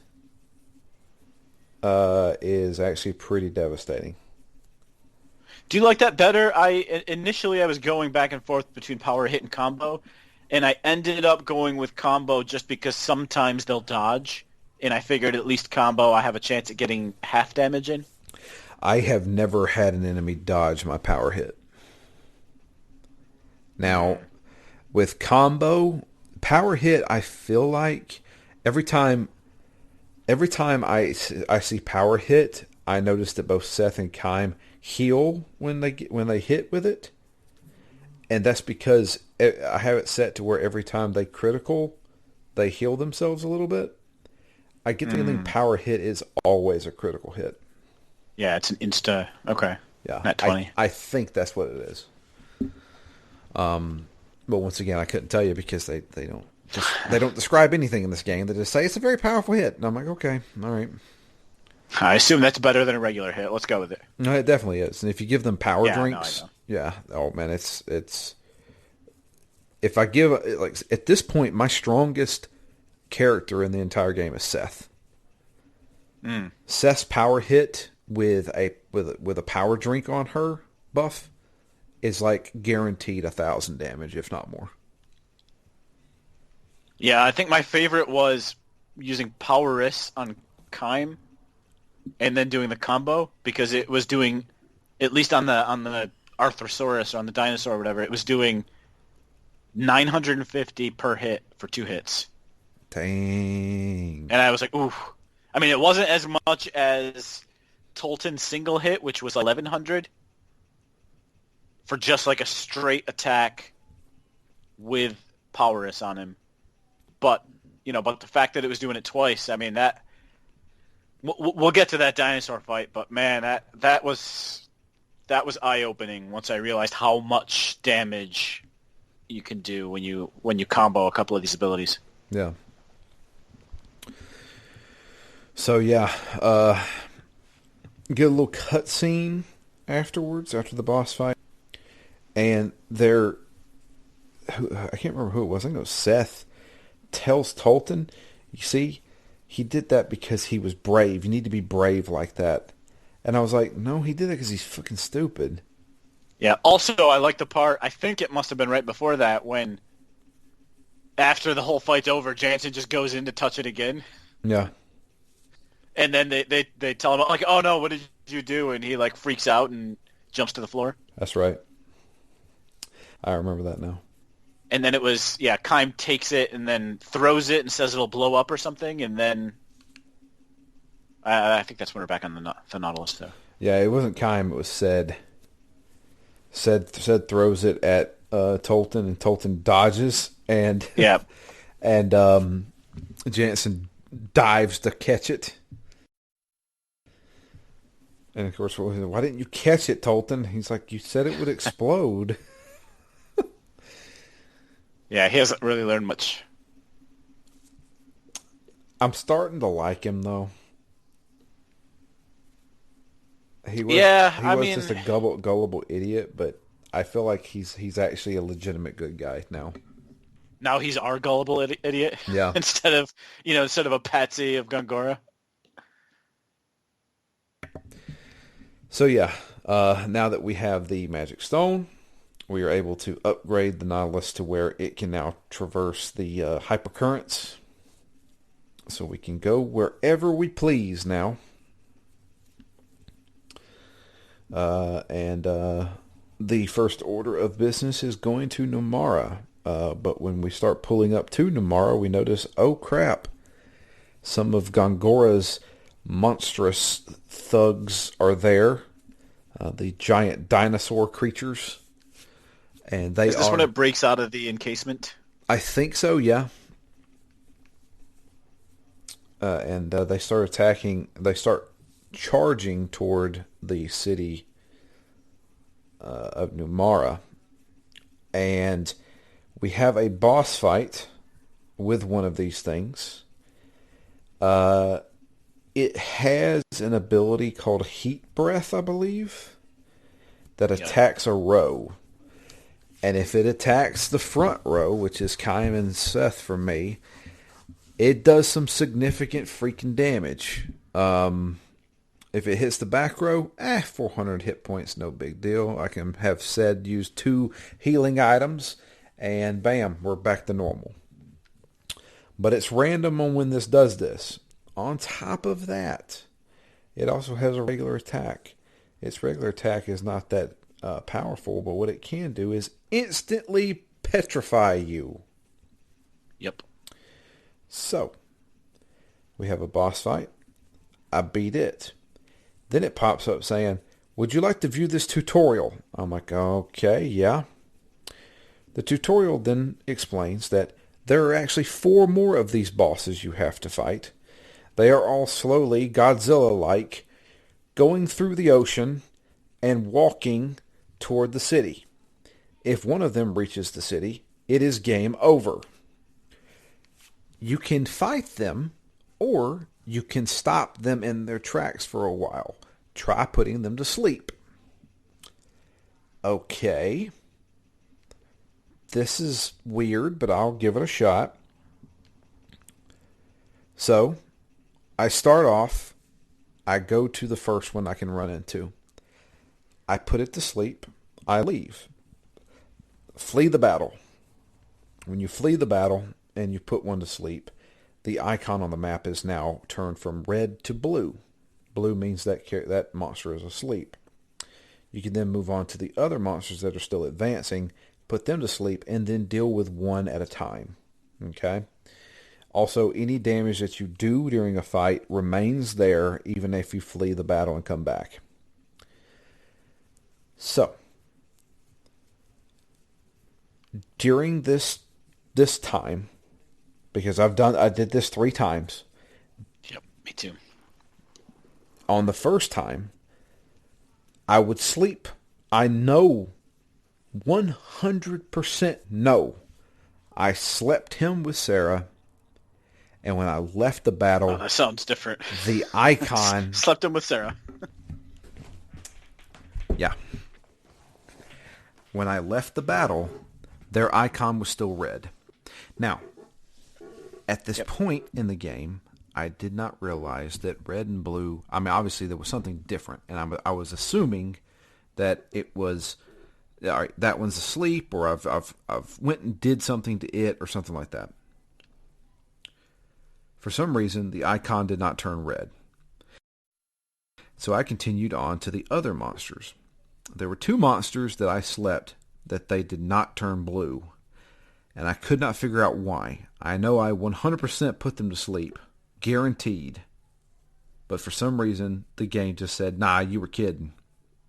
A: is actually pretty devastating.
B: Do you like that better? Initially I was going back and forth between power hit and combo, and I ended up going with combo just because sometimes they'll dodge, and I figured at least combo I have a chance at getting half damage in.
A: I have never had an enemy dodge my power hit. Now,
B: Mm.
A: with combo, power hit, I feel like every time I see power hit, I notice that both Seth and Kime heal when they hit with it, and that's because I have it set to where every time they critical, they heal themselves a little bit. I get the feeling
B: Mm.
A: power hit is always a critical hit.
B: Yeah, it's an insta. Okay,
A: Yeah,
B: not 20.
A: I think that's what it is. But once again, I couldn't tell you because they don't describe anything in this game. They just say it's a very powerful hit, and I'm like, okay, all right.
B: I assume that's better than a regular hit. Let's go with it.
A: No, it definitely is. And if you give them power
B: Yeah, no, I
A: drinks,
B: know.
A: yeah, oh man, it's if I give like at this point, my strongest character in the entire game is Seth.
B: Mm.
A: Seth's power hit with a power drink on her buff is like guaranteed 1,000 damage, if not more.
B: Yeah, I think my favorite was using Power Wrist on Kime and then doing the combo because it was doing, at least on the Arthrosaurus or on the dinosaur or whatever, it was doing 950 per hit for 2 hits.
A: Dang.
B: And I was like, ooh. I mean, it wasn't as much as Tolton's single hit, which was 1100 for just like a straight attack with Power Wrist on him. But, but the fact that it was doing it twice, I mean, that we'll get to that dinosaur fight, but man, that was eye-opening once I realized how much damage you can do when you combo a couple of these abilities.
A: Yeah. So yeah, get a little cutscene afterwards after the boss fight, and I can't remember who it was. I think it was Seth tells Tolton, you see, he did that because he was brave. You need to be brave like that. And I was like, no, he did it because he's fucking stupid.
B: Yeah. Also, I like the part, I think it must have been right before that, when after the whole fight's over, Jansen just goes in to touch it again.
A: Yeah,
B: And then they tell him, like, oh no, what did you do? And he, like, freaks out and jumps to the floor.
A: that's right. I remember that now.
B: And then it was, yeah, Kime takes it and then throws it and says it'll blow up or something. And then I think that's when we're back on the Nautilus, though.
A: Yeah, it wasn't Kime. It was Said. Said throws it at Tolton, and Tolton dodges, and
B: Yeah.
A: and Jansen dives to catch it. And of course, why didn't you catch it, Tolton? He's like, you said it would explode.
B: Yeah, he hasn't really learned much.
A: I'm starting to like him though. He was
B: Yeah,
A: he
B: I
A: was
B: mean,
A: just a gullible idiot, but I feel like he's actually a legitimate good guy now.
B: now he's our gullible idiot
A: Yeah.
B: instead of a patsy of Gongora.
A: So yeah, now that we have the magic stone, we are able to upgrade the Nautilus to where it can now traverse the hypercurrents. So we can go wherever we please now. And the first order of business is going to Nomara. But when we start pulling up to Nomara, we notice, oh crap, some of Gongora's monstrous thugs are there. The giant dinosaur creatures. And they
B: Is this
A: are...
B: when it breaks out of the encasement?
A: I think so, yeah. And they start attacking. They start charging toward the city of Numara. And we have a boss fight with one of these things. It has an ability called Heat Breath, I believe, that attacks a row. And if it attacks the front row, which is Kime and Seth for me, it does some significant freaking damage. If it hits the back row, 400 hit points, no big deal. I can have said use 2 healing items, and bam, we're back to normal. But it's random on when this does this. On top of that, it also has a regular attack. Its regular attack is not that powerful, but what it can do is instantly petrify you.
B: Yep.
A: So, we have a boss fight. I beat it. Then it pops up saying, would you like to view this tutorial? I'm like, okay, yeah. The tutorial then explains that there are actually 4 more of these bosses you have to fight. They are all slowly, Godzilla-like, going through the ocean and walking toward the city. If one of them reaches the city, it is game over. You can fight them, or you can stop them in their tracks for a while. Try putting them to sleep. Okay. This is weird, but I'll give it a shot. So, I start off. I go to the first one I can run into. I put it to sleep. I leave. Flee the battle. When you flee the battle and you put one to sleep, the icon on the map is now turned from red to blue. Blue means that monster is asleep. You can then move on to the other monsters that are still advancing, put them to sleep, and then deal with one at a time. Okay? Also, any damage that you do during a fight remains there even if you flee the battle and come back. So, during this time, because I did this 3 times.
B: Yep, me too.
A: On the first time, I would sleep. I know, 100% know, I slept him with Sarah, and when I left the
B: Oh,
A: battle,
B: that sounds different.
A: the icon...
B: Slept in with Sarah.
A: Yeah. When I left the battle, their icon was still red. Now, at this point in the game, I did not realize that red and blue... I mean, obviously there was something different, and I was assuming that it was... All right, that one's asleep, or I've went and did something to it, or something like that. For some reason, the icon did not turn red. So I continued on to the other monsters. There were 2 monsters that I slept that they did not turn blue, and I could not figure out why. I know I 100% put them to sleep, guaranteed. But for some reason, the game just said, nah, you were kidding.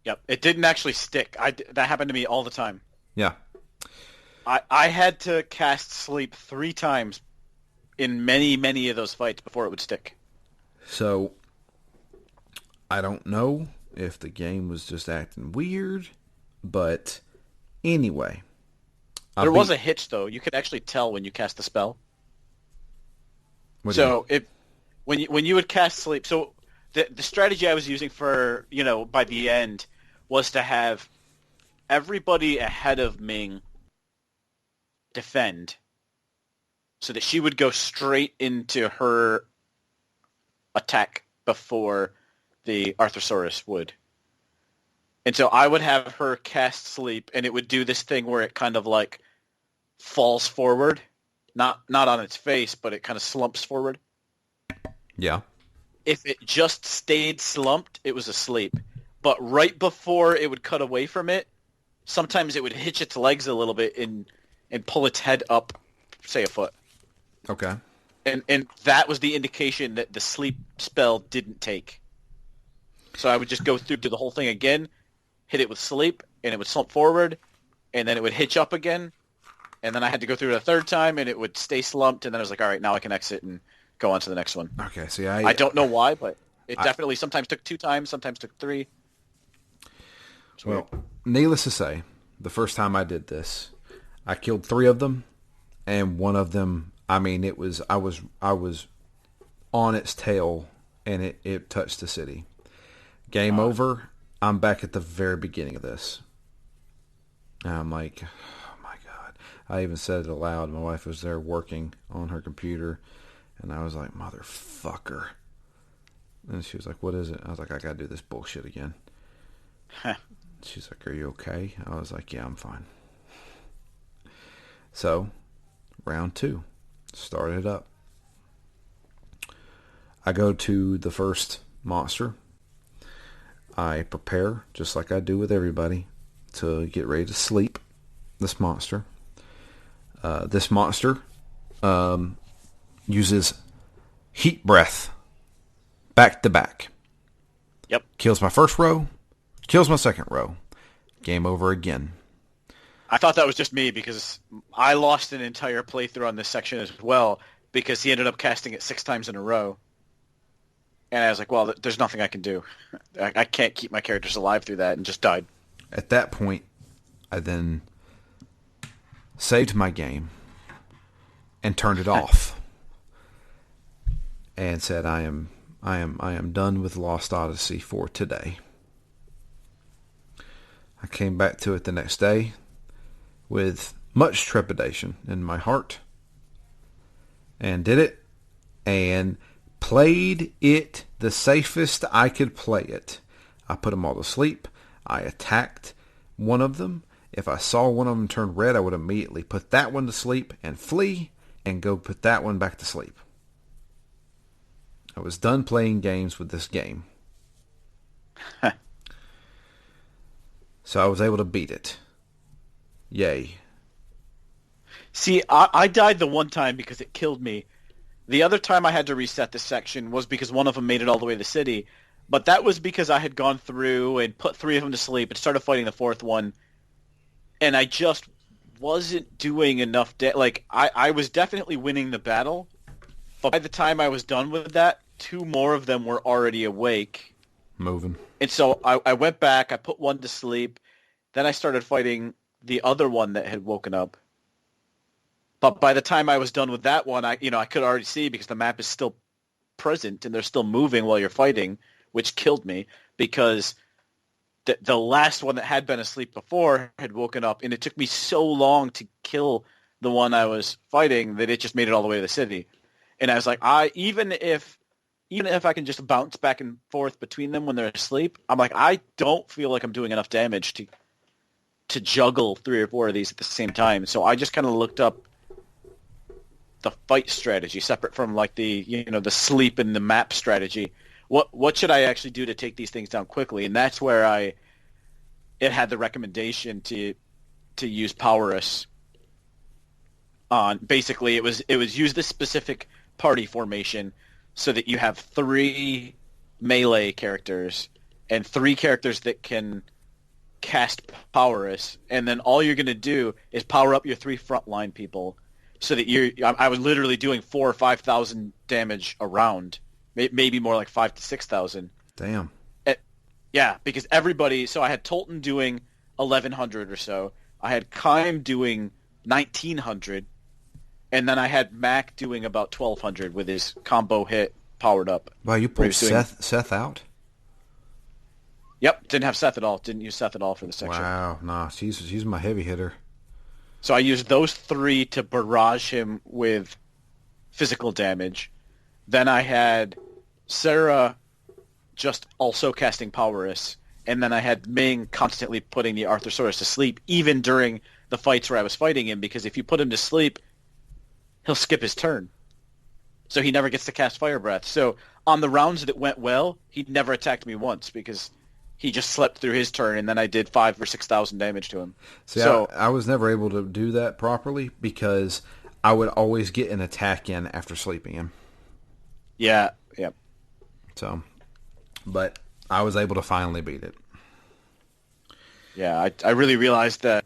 B: Yep, it didn't actually stick. That happened to me all the time.
A: Yeah.
B: I had to cast sleep 3 times in many of those fights before it would stick.
A: So, I don't know if the game was just acting weird, but anyway.
B: There was a hitch, though. You could actually tell when you cast the spell. So, when you would cast sleep... So, the strategy I was using for, by the end, was to have everybody ahead of Ming defend, so that she would go straight into her attack before the Arthosaurus would. And so I would have her cast sleep, and it would do this thing where it kind of like falls forward, not on its face, but it kind of slumps forward.
A: Yeah.
B: If it just stayed slumped, it was asleep. But right before it would cut away from it, sometimes it would hitch its legs a little bit and pull its head up, say a foot.
A: Okay.
B: And that was the indication that the sleep spell didn't take. So I would just go through to the whole thing again, hit it with sleep, and it would slump forward, and then it would hitch up again, and then I had to go through it a 3rd time, and it would stay slumped, and then I was like, all right, now I can exit and go on to the next one.
A: Okay, see,
B: I don't know why, but it definitely sometimes took 2 times, sometimes took 3.
A: Well, needless to say, the first time I did this, I killed 3 of them, and one of them, I mean, I was on its tail, and it touched the city. Game over. I'm back at the very beginning of this. And I'm like, oh my God. I even said it aloud. My wife was there working on her computer, and I was like, motherfucker. And she was like, what is it? I was like, I gotta do this bullshit again. She's like, are you okay? I was like, yeah, I'm fine. So, round 2. Start it up. I go to the first monster. I prepare, just like I do with everybody, to get ready to sleep this monster. This monster uses heat breath back to back.
B: Yep.
A: Kills my first row, kills my second row. Game over again.
B: I thought that was just me because I lost an entire playthrough on this section as well because he ended up casting it 6 times in a row. And I was like, well, there's nothing I can do. I can't keep my characters alive through that, and just died.
A: At that point, I then saved my game and turned it off and said, I am done with Lost Odyssey for today. I came back to it the next day with much trepidation in my heart and did it and played it the safest I could play it. I put them all to sleep. I attacked one of them. If I saw one of them turn red, I would immediately put that one to sleep and flee and go put that one back to sleep. I was done playing games with this game. So I was able to beat it. Yay.
B: See, I died the one time because it killed me. The other time I had to reset this section was because one of them made it all the way to the city. But that was because I had gone through and put 3 of them to sleep and started fighting the 4th one. And I just wasn't doing enough. I was definitely winning the battle. But by the time I was done with that, 2 more of them were already awake.
A: Moving.
B: And so I went back, I put 1 to sleep. Then I started fighting the other one that had woken up. But by the time I was done with that one, I could already see because the map is still present and they're still moving while you're fighting, which killed me because the last one that had been asleep before had woken up, and it took me so long to kill the one I was fighting that it just made it all the way to the city. And I was like, even if I can just bounce back and forth between them when they're asleep, I'm like, I don't feel like I'm doing enough damage to juggle 3 or 4 of these at the same time. So I just kind of looked up the fight strategy separate from like the sleep and the map strategy. What should I actually do to take these things down quickly? And that's where it had the recommendation to use Powerus on. Basically, it was use this specific party formation so that you have 3 melee characters and 3 characters that can cast Powerus, and then all you're going to do is power up your 3 frontline people so that I was literally doing 4,000 or 5,000 damage a round, maybe more like 5,000 to 6,000.
A: Damn.
B: Yeah, because everybody. So I had Tolton doing 1,100 or so. I had Kime doing 1,900, and then I had Mac doing about 1,200 with his combo hit powered up.
A: Wow, you pulled Seth out?
B: Yep, didn't have Seth at all. Didn't use Seth at all for the section.
A: Wow, nah, she's my heavy hitter.
B: So I used those 3 to barrage him with physical damage. Then I had Sarah just also casting Powerus, and then I had Ming constantly putting the Arthosaurus to sleep, even during the fights where I was fighting him, because if you put him to sleep, he'll skip his turn. So he never gets to cast Fire Breath. So on the rounds that went well, he never attacked me once, because he just slept through his turn, and then I did 5,000 or 6,000 damage to him.
A: See, so I was never able to do that properly because I would always get an attack in after sleeping him.
B: Yeah.
A: So, but I was able to finally beat it.
B: Yeah, I really realized the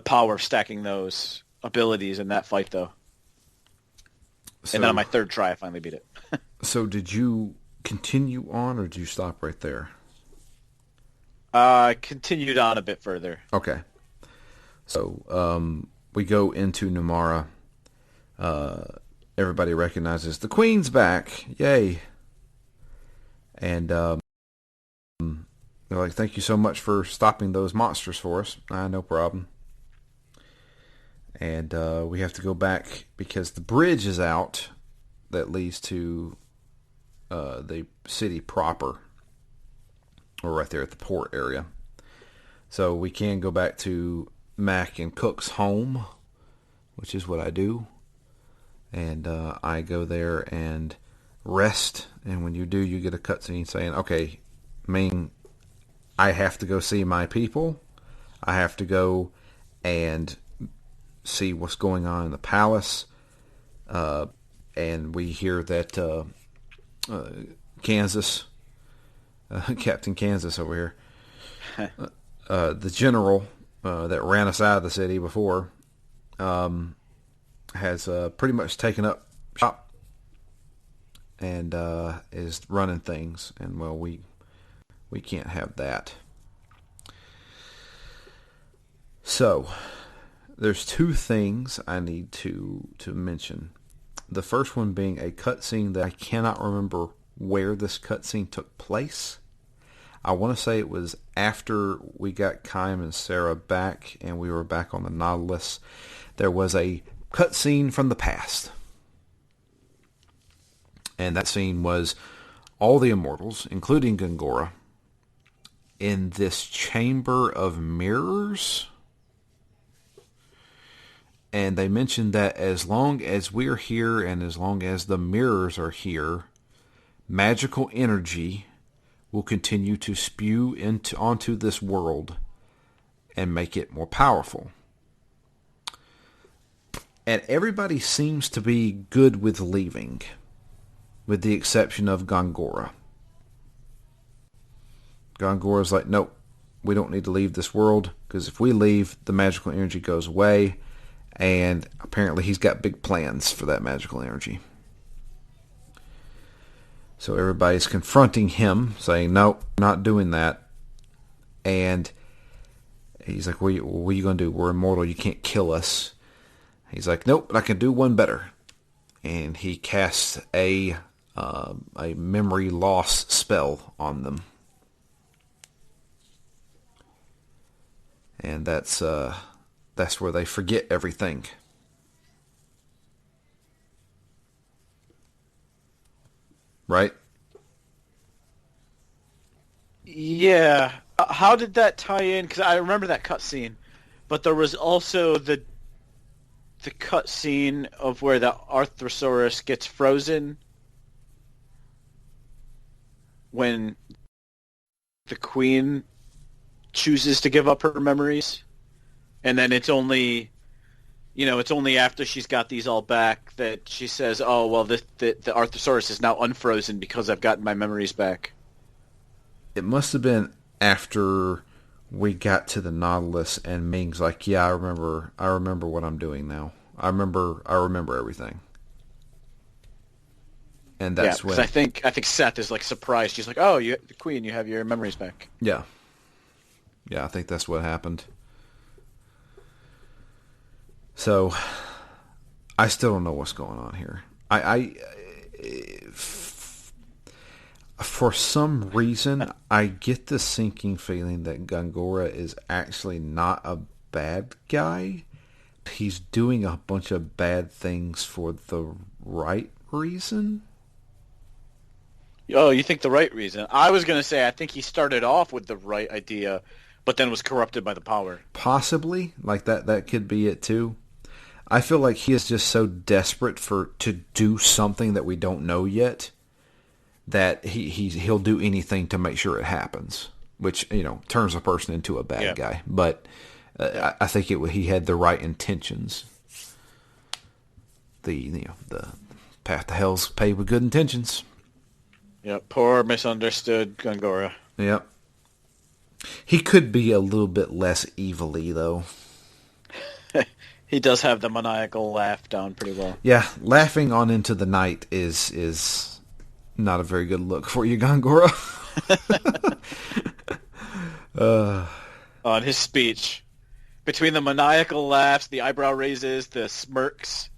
B: power of stacking those abilities in that fight, though. So, and then on my 3rd try, I finally beat it.
A: So did you continue on, or did you stop right there?
B: I continued on a bit further.
A: Okay. So we go into Numara. Everybody recognizes the Queen's back. Yay. And they're like, thank you so much for stopping those monsters for us. No problem. And we have to go back because the bridge is out that leads to the city proper. Or right there at the port area. So we can go back to Mac and Cook's home which is what I do. And I go there and rest. And when you do, you get a cutscene saying, okay, Ming, I have to go see my people. I have to go and see what's going on in the palace. And we hear that Kansas, Captain Kansas over here, the general that ran us out of the city before, has pretty much taken up shop and is running things. And, well, we can't have that. So, there's two things I need to mention. The first one being a cutscene that I cannot remember where this cutscene took place. I want to say it was after we got Kaim and Sarah back and we were back on the Nautilus. There was a cutscene from the past. And that scene was all the immortals, including Gangora, in this chamber of mirrors. And they mentioned that as long as we're here and as long as the mirrors are here, magical energy will continue to spew onto this world and make it more powerful. And everybody seems to be good with leaving, with the exception of Gangora. Gangora's like, nope, we don't need to leave this world, because if we leave, the magical energy goes away. And apparently he's got big plans for that magical energy. So everybody's confronting him, saying, nope, not doing that. And he's like, what are you going to do? We're immortal. You can't kill us. He's like, nope, but I can do one better. And he casts a memory loss spell on them. And that's where they forget everything. Right?
B: Yeah. How did that tie in? Because I remember that cutscene, but there was also the cutscene of where the Arthrosaurus gets frozen when the queen chooses to give up her memories. And then it's only after she's got these all back that she says, oh, well, the Arthrosaurus is now unfrozen because I've gotten my memories back.
A: It must have been after we got to the Nautilus and Ming's like, yeah, I remember what I'm doing now. I remember everything. And that's when...
B: I think Seth is like surprised. She's like, oh, the queen, you have your memories back.
A: Yeah. Yeah, I think that's what happened. So, I still don't know what's going on here. For some reason, I get the sinking feeling that Gangora is actually not a bad guy. He's doing a bunch of bad things for the right reason.
B: Oh, you think the right reason? I was going to say I think he started off with the right idea, but then was corrupted by the power.
A: Possibly. Like that could be it too. I feel like he is just so desperate to do something that we don't know yet that he'll do anything to make sure it happens, which, turns a person into a bad guy. But I think he had the right intentions. The path to hell's paved with good intentions.
B: Yeah, poor misunderstood Gangora.
A: Yep. He could be a little bit less evilly, though.
B: He does have the maniacal laugh down pretty well.
A: Yeah, laughing on into the night is not a very good look for you, Gangora.
B: On his speech, between the maniacal laughs, the eyebrow raises, the smirks,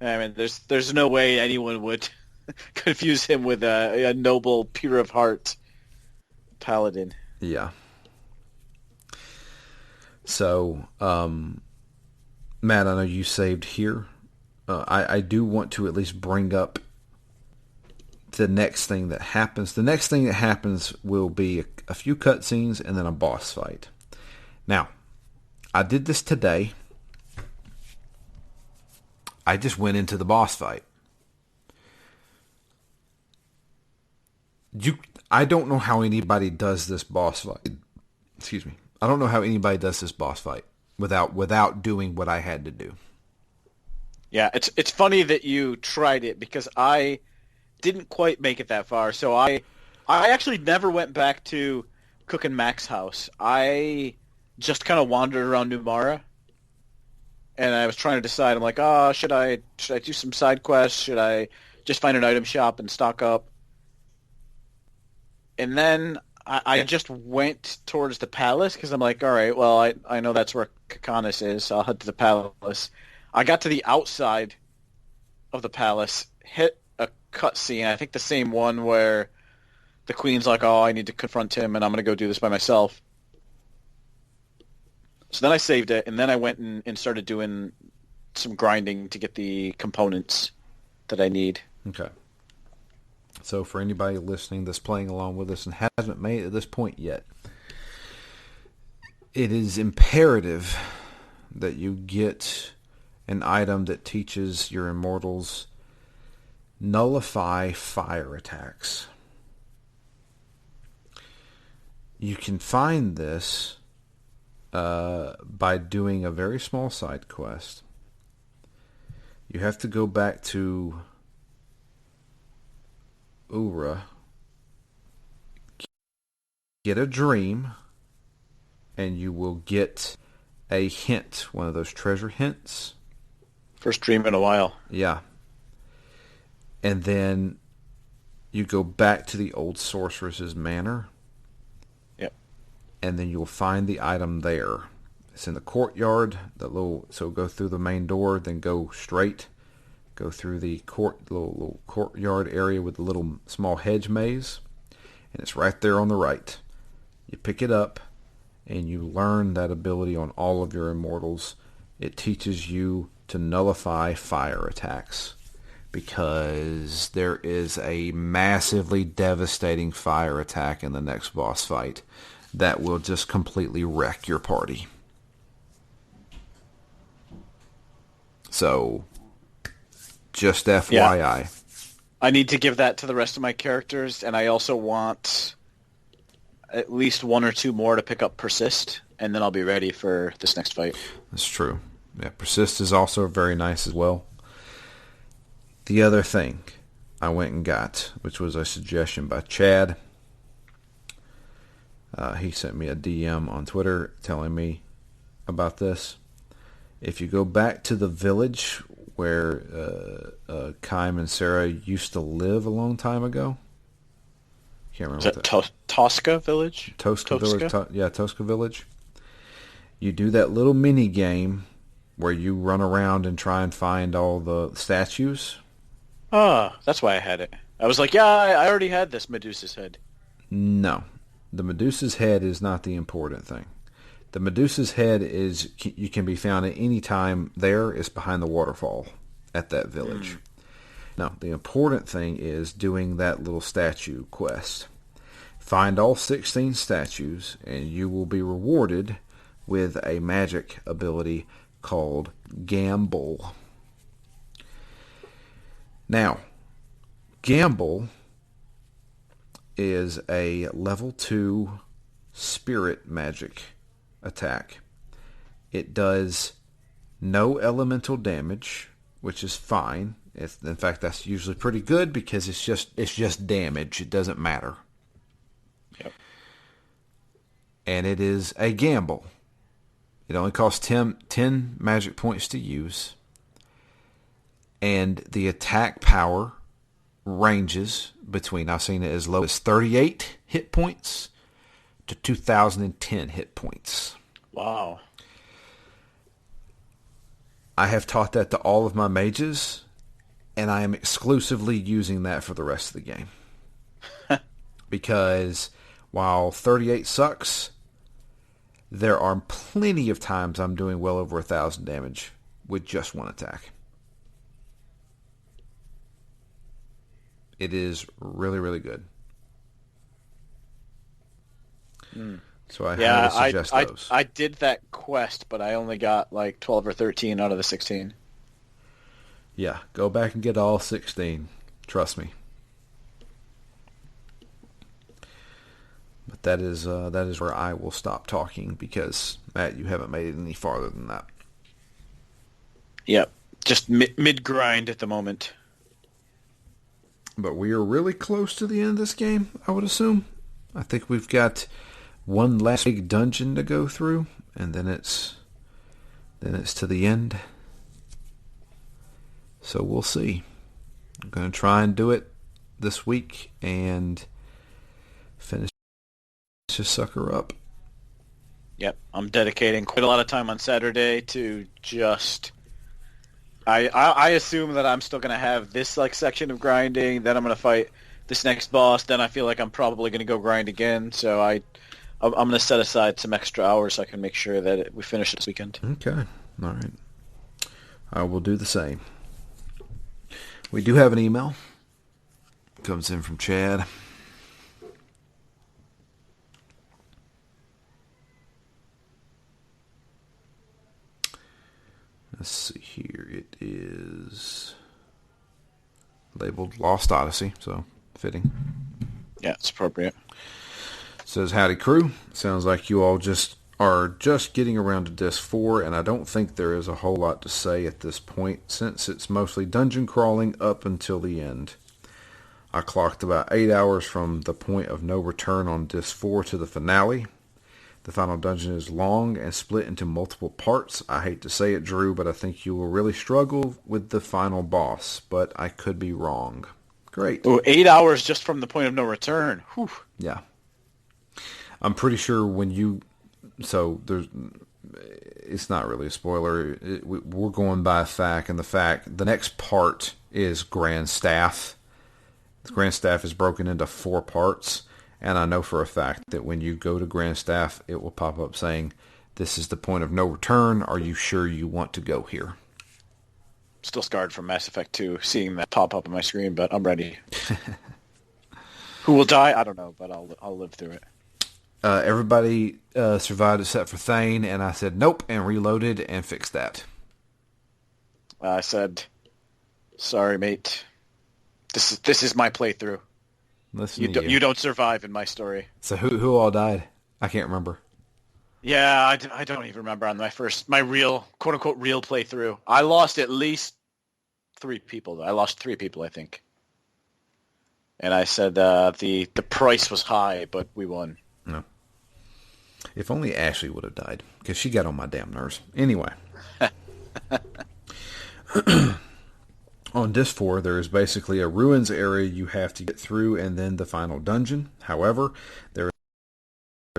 B: I mean, there's no way anyone would confuse him with a noble, pure of heart paladin.
A: Yeah. So, Matt, I know you saved here. I do want to at least bring up the next thing that happens. The next thing that happens will be a few cutscenes and then a boss fight. Now, I did this today, I just went into the boss fight. I don't know how anybody does this boss fight. Excuse me. I don't know how anybody does this boss fight without doing what I had to do.
B: Yeah, it's funny that you tried it because I didn't quite make it that far. So I actually never went back to Cook and Mac's house. I just kind of wandered around Numara, and I was trying to decide. I'm like, oh, should I do some side quests? Should I just find an item shop and stock up? And then I just went towards the palace because I'm like, all right, well, I know that's where Kakanis is, so I'll head to the palace. I got to the outside of the palace, hit a cutscene, I think the same one where the queen's like, oh, I need to confront him, and I'm going to go do this by myself. So then I saved it, and then I went and started doing some grinding to get the components that I need.
A: Okay. So for anybody listening that's playing along with us and hasn't made it to this point yet, it is imperative that you get an item that teaches your immortals nullify fire attacks. You can find this by doing a very small side quest. You have to go back to Ura, get a dream, and you will get a hint, one of those treasure hints.
B: First dream in a while.
A: Yeah. And then you go back to the old sorceress's manor.
B: Yep.
A: And then you'll find the item there. It's in the courtyard. So go through the main door, then go straight. Go through the little courtyard area with the little small hedge maze, and it's right there on the right. You pick it up, and you learn that ability on all of your immortals. It teaches you to nullify fire attacks, because there is a massively devastating fire attack in the next boss fight that will just completely wreck your party. So, just FYI.
B: Yeah. I need to give that to the rest of my characters, and I also want at least one or two more to pick up Persist, and then I'll be ready for this next fight.
A: That's true. Yeah, Persist is also very nice as well. The other thing I went and got, which was a suggestion by Chad. He sent me a DM on Twitter telling me about this. If you go back to the village where Kaim and Sarah used to live a long time ago. Can't remember.
B: Is that Tosca Village?
A: Tosca Village. Tosca Village. You do that little mini game where you run around and try and find all the statues.
B: Ah, that's why I had it. I was like, yeah, I already had this Medusa's head.
A: No. The Medusa's head is not the important thing. The Medusa's head you can be found at any time there. It's behind the waterfall at that village. Now, the important thing is doing that little statue quest. Find all 16 statues, and you will be rewarded with a magic ability called Gamble. Now, Gamble is a level 2 spirit magic attack. It does no elemental damage, which is fine. In fact, that's usually pretty good because it's just damage. It doesn't matter.
B: Yep.
A: And it is a gamble. It only costs 10 magic points to use. And the attack power ranges between, I've seen it as low as 38 hit points to 2,010 hit points.
B: Wow.
A: I have taught that to all of my mages, and I am exclusively using that for the rest of the game. Because while 38 sucks, there are plenty of times I'm doing well over 1,000 damage with just one attack. It is really, really good. So I highly suggest those.
B: I did that quest, but I only got like 12 or 13 out of the 16.
A: Yeah, go back and get all 16. Trust me. But that is where I will stop talking because Matt, you haven't made it any farther than that.
B: Yep. Just mid grind at the moment.
A: But we are really close to the end of this game, I would assume. I think we've got one last big dungeon to go through, and then it's to the end. So we'll see. I'm going to try and do it this week and finish this sucker up.
B: Yep. I'm dedicating quite a lot of time on Saturday to just... I assume that I'm still going to have this like section of grinding, then I'm going to fight this next boss, then I feel like I'm probably going to go grind again, so I'm going to set aside some extra hours so I can make sure that we finish this weekend.
A: Okay. All right. I will do the same. We do have an email. Comes in from Chad. Let's see here. It is labeled Lost Odyssey, so fitting.
B: Yeah, it's appropriate.
A: It says, howdy crew. Sounds like you all are just getting around to Disc 4, and I don't think there is a whole lot to say at this point, since it's mostly dungeon crawling up until the end. I clocked about 8 hours from the point of no return on Disc 4 to the finale. The final dungeon is long and split into multiple parts. I hate to say it, Drew, but I think you will really struggle with the final boss, but I could be wrong. Great.
B: Oh, 8 hours just from the point of no return. Whew.
A: Yeah. I'm pretty sure when you... So, it's not really a spoiler. We're going by a fact, and the next part is Grand Staff. The Grand Staff is broken into 4 parts. And I know for a fact that when you go to Grand Staff, it will pop up saying, this is the point of no return. Are you sure you want to go here?
B: Still scarred from Mass Effect 2, seeing that pop up on my screen, but I'm ready. Who will die? I don't know, but I'll live through it.
A: Everybody survived except for Thane, and I said nope, and reloaded and fixed that.
B: I said, sorry, mate. This is my playthrough. You don't survive in my story.
A: So who all died? I can't remember.
B: Yeah, I don't even remember on my real, quote-unquote, real playthrough. I lost at least 3 people. I lost 3 people, I think. And I said the price was high, but we won.
A: No. If only Ashley would have died, because she got on my damn nerves. Anyway. On Disc 4, there is basically a ruins area you have to get through and then the final dungeon. However, there's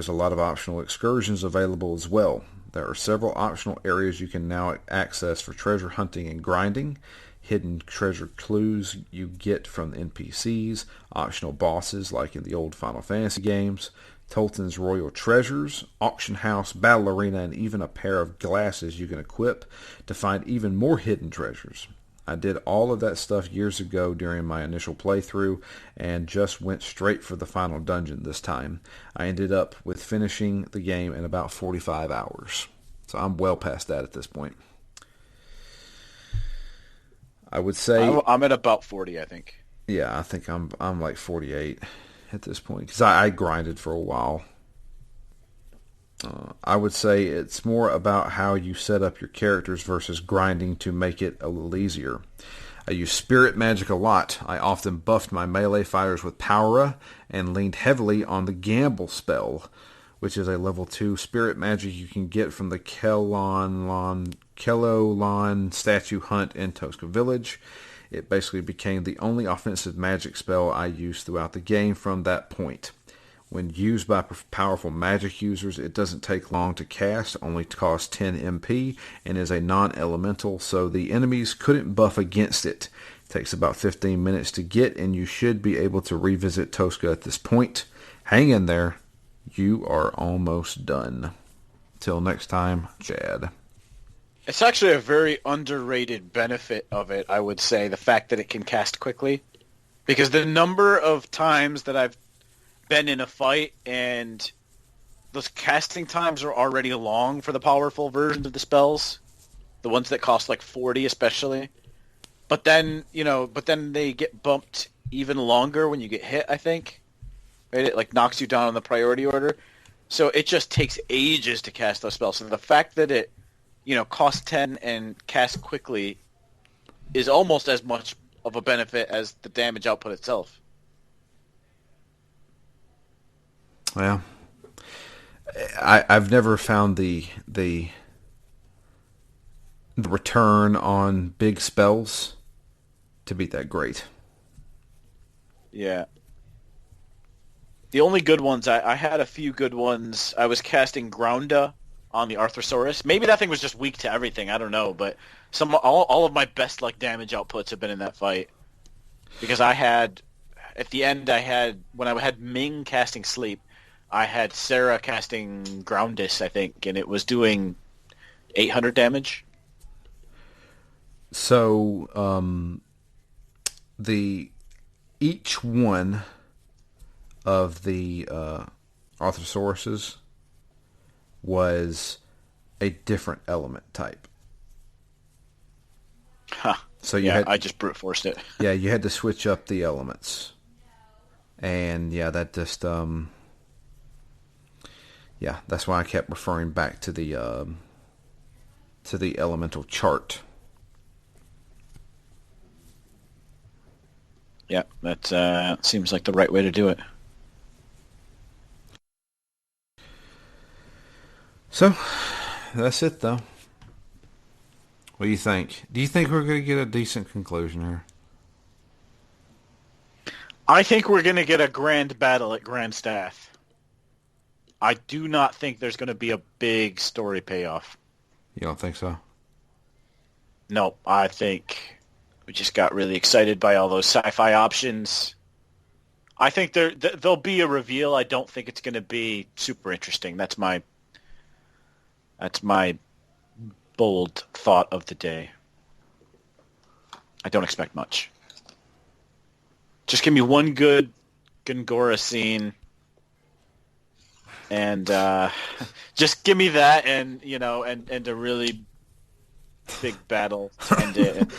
A: a lot of optional excursions available as well. There are several optional areas you can now access for treasure hunting and grinding, hidden treasure clues you get from the NPCs, optional bosses like in the old Final Fantasy games, Tolton's Royal Treasures, Auction House, Battle Arena, and even a pair of glasses you can equip to find even more hidden treasures. I did all of that stuff years ago during my initial playthrough and just went straight for the final dungeon this time. I ended up with finishing the game in about 45 hours. So I'm well past that at this point. I would say...
B: I'm at about 40, I think.
A: Yeah, I think I'm like 48 at this point because I grinded for a while. I would say it's more about how you set up your characters versus grinding to make it a little easier. I use spirit magic a lot. I often buffed my melee fighters with Power and leaned heavily on the Gamble spell, which is a level 2 spirit magic you can get from the Kelolon statue hunt in Tosca Village. It basically became the only offensive magic spell I used throughout the game from that point. When used by powerful magic users, it doesn't take long to cast, only costs 10 MP, and is a non-elemental, so the enemies couldn't buff against it. It takes about 15 minutes to get, and you should be able to revisit Tosca at this point. Hang in there. You are almost done. Till next time, Chad.
B: It's actually a very underrated benefit of it, I would say, the fact that it can cast quickly. Because the number of times that I've been in a fight and those casting times are already long for the powerful versions of the spells, the ones that cost like 40 especially, But then, but then they get bumped even longer when you get hit, I think. Right? It like knocks you down on the priority order. So it just takes ages to cast those spells. So the fact that it, costs 10 and casts quickly is almost as much of a benefit as the damage output itself.
A: Well, I've never found the return on big spells to be that great.
B: Yeah. The only good ones, I had a few good ones. I was casting Grounda on the Arthrosaurus. Maybe that thing was just weak to everything. I don't know, but all of my best like damage outputs have been in that fight because at the end when I had Ming casting Sleep, I had Sarah casting Groundus, I think, and it was doing 800 damage.
A: So the each one of the Arthosauruses was a different element type.
B: Huh.
A: So
B: I just brute forced it.
A: Yeah, you had to switch up the elements, and that just that's why I kept referring back to the elemental chart.
B: Yeah, that seems like the right way to do it.
A: So, that's it, though. What do you think? Do you think we're going to get a decent conclusion here?
B: I think we're going to get a grand battle at Grand Staff. I do not think there's going to be a big story payoff.
A: You don't think so?
B: No, I think we just got really excited by all those sci-fi options. I think there'll be a reveal. I don't think it's going to be super interesting. That's my bold thought of the day. I don't expect much. Just give me one good Gangora scene, and just give me that, and and a really big battle to end it. And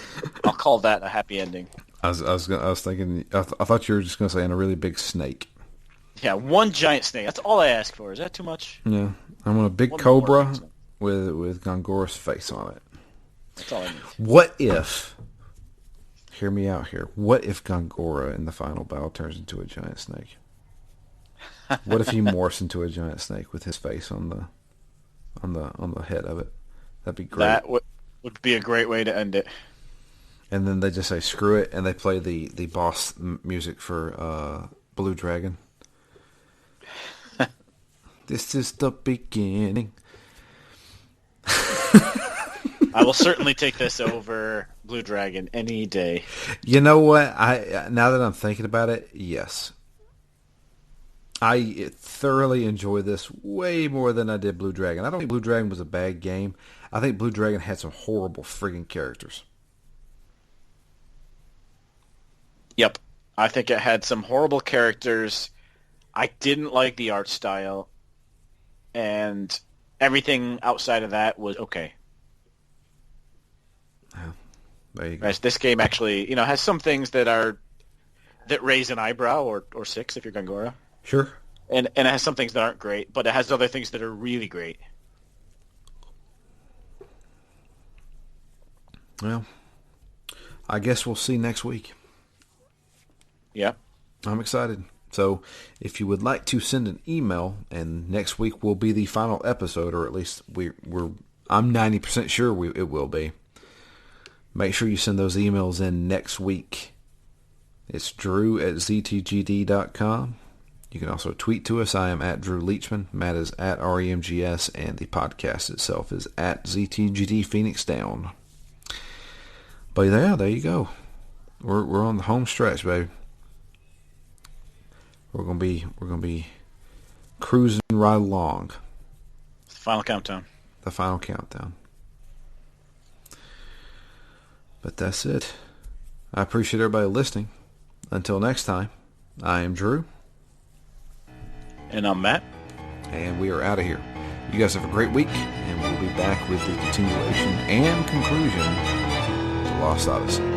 B: I'll call that a happy ending.
A: I was thinking. I thought you were just going to say, "and a really big snake."
B: Yeah, one giant snake. That's all I ask for. Is that too much?
A: Yeah, I want a big cobra with Gongora's face on it.
B: That's all I need.
A: What if? Hear me out here. What if Gongora in the final battle turns into a giant snake? What if he morphs into a giant snake with his face on the head of it? That'd be great.
B: That would be a great way to end it.
A: And then they just say screw it, and they play the boss music for Blue Dragon. This is the beginning.
B: I will certainly take this over Blue Dragon any day.
A: You know what? Now that I'm thinking about it, yes. I thoroughly enjoy this way more than I did Blue Dragon. I don't think Blue Dragon was a bad game. I think Blue Dragon had some horrible friggin' characters.
B: Yep. I think it had some horrible characters. I didn't like the art style. And everything outside of that was okay.
A: There you go.
B: Whereas this game actually, has some things that raise an eyebrow or six if you're Gongora.
A: Sure.
B: And it has some things that aren't great, but it has other things that are really great.
A: Well, I guess we'll see next week.
B: Yeah.
A: I'm excited. So if you would like to send an email, and next week will be the final episode, or at least I'm 90% sure it will be. Make sure you send those emails in next week. It's drew@ztgd.com. You can also tweet to us. I am at Drew Leachman. Matt is at REMGS, and the podcast itself is at ZTGD Phoenix Down. But yeah, there you go. We're on the home stretch, baby. We're gonna be cruising right along.
B: It's the final countdown.
A: The final countdown. But that's it. I appreciate everybody listening. Until next time, I am Drew.
B: And I'm Matt.
A: And we are out of here. You guys have a great week, and we'll be back with the continuation and conclusion to Lost Odyssey.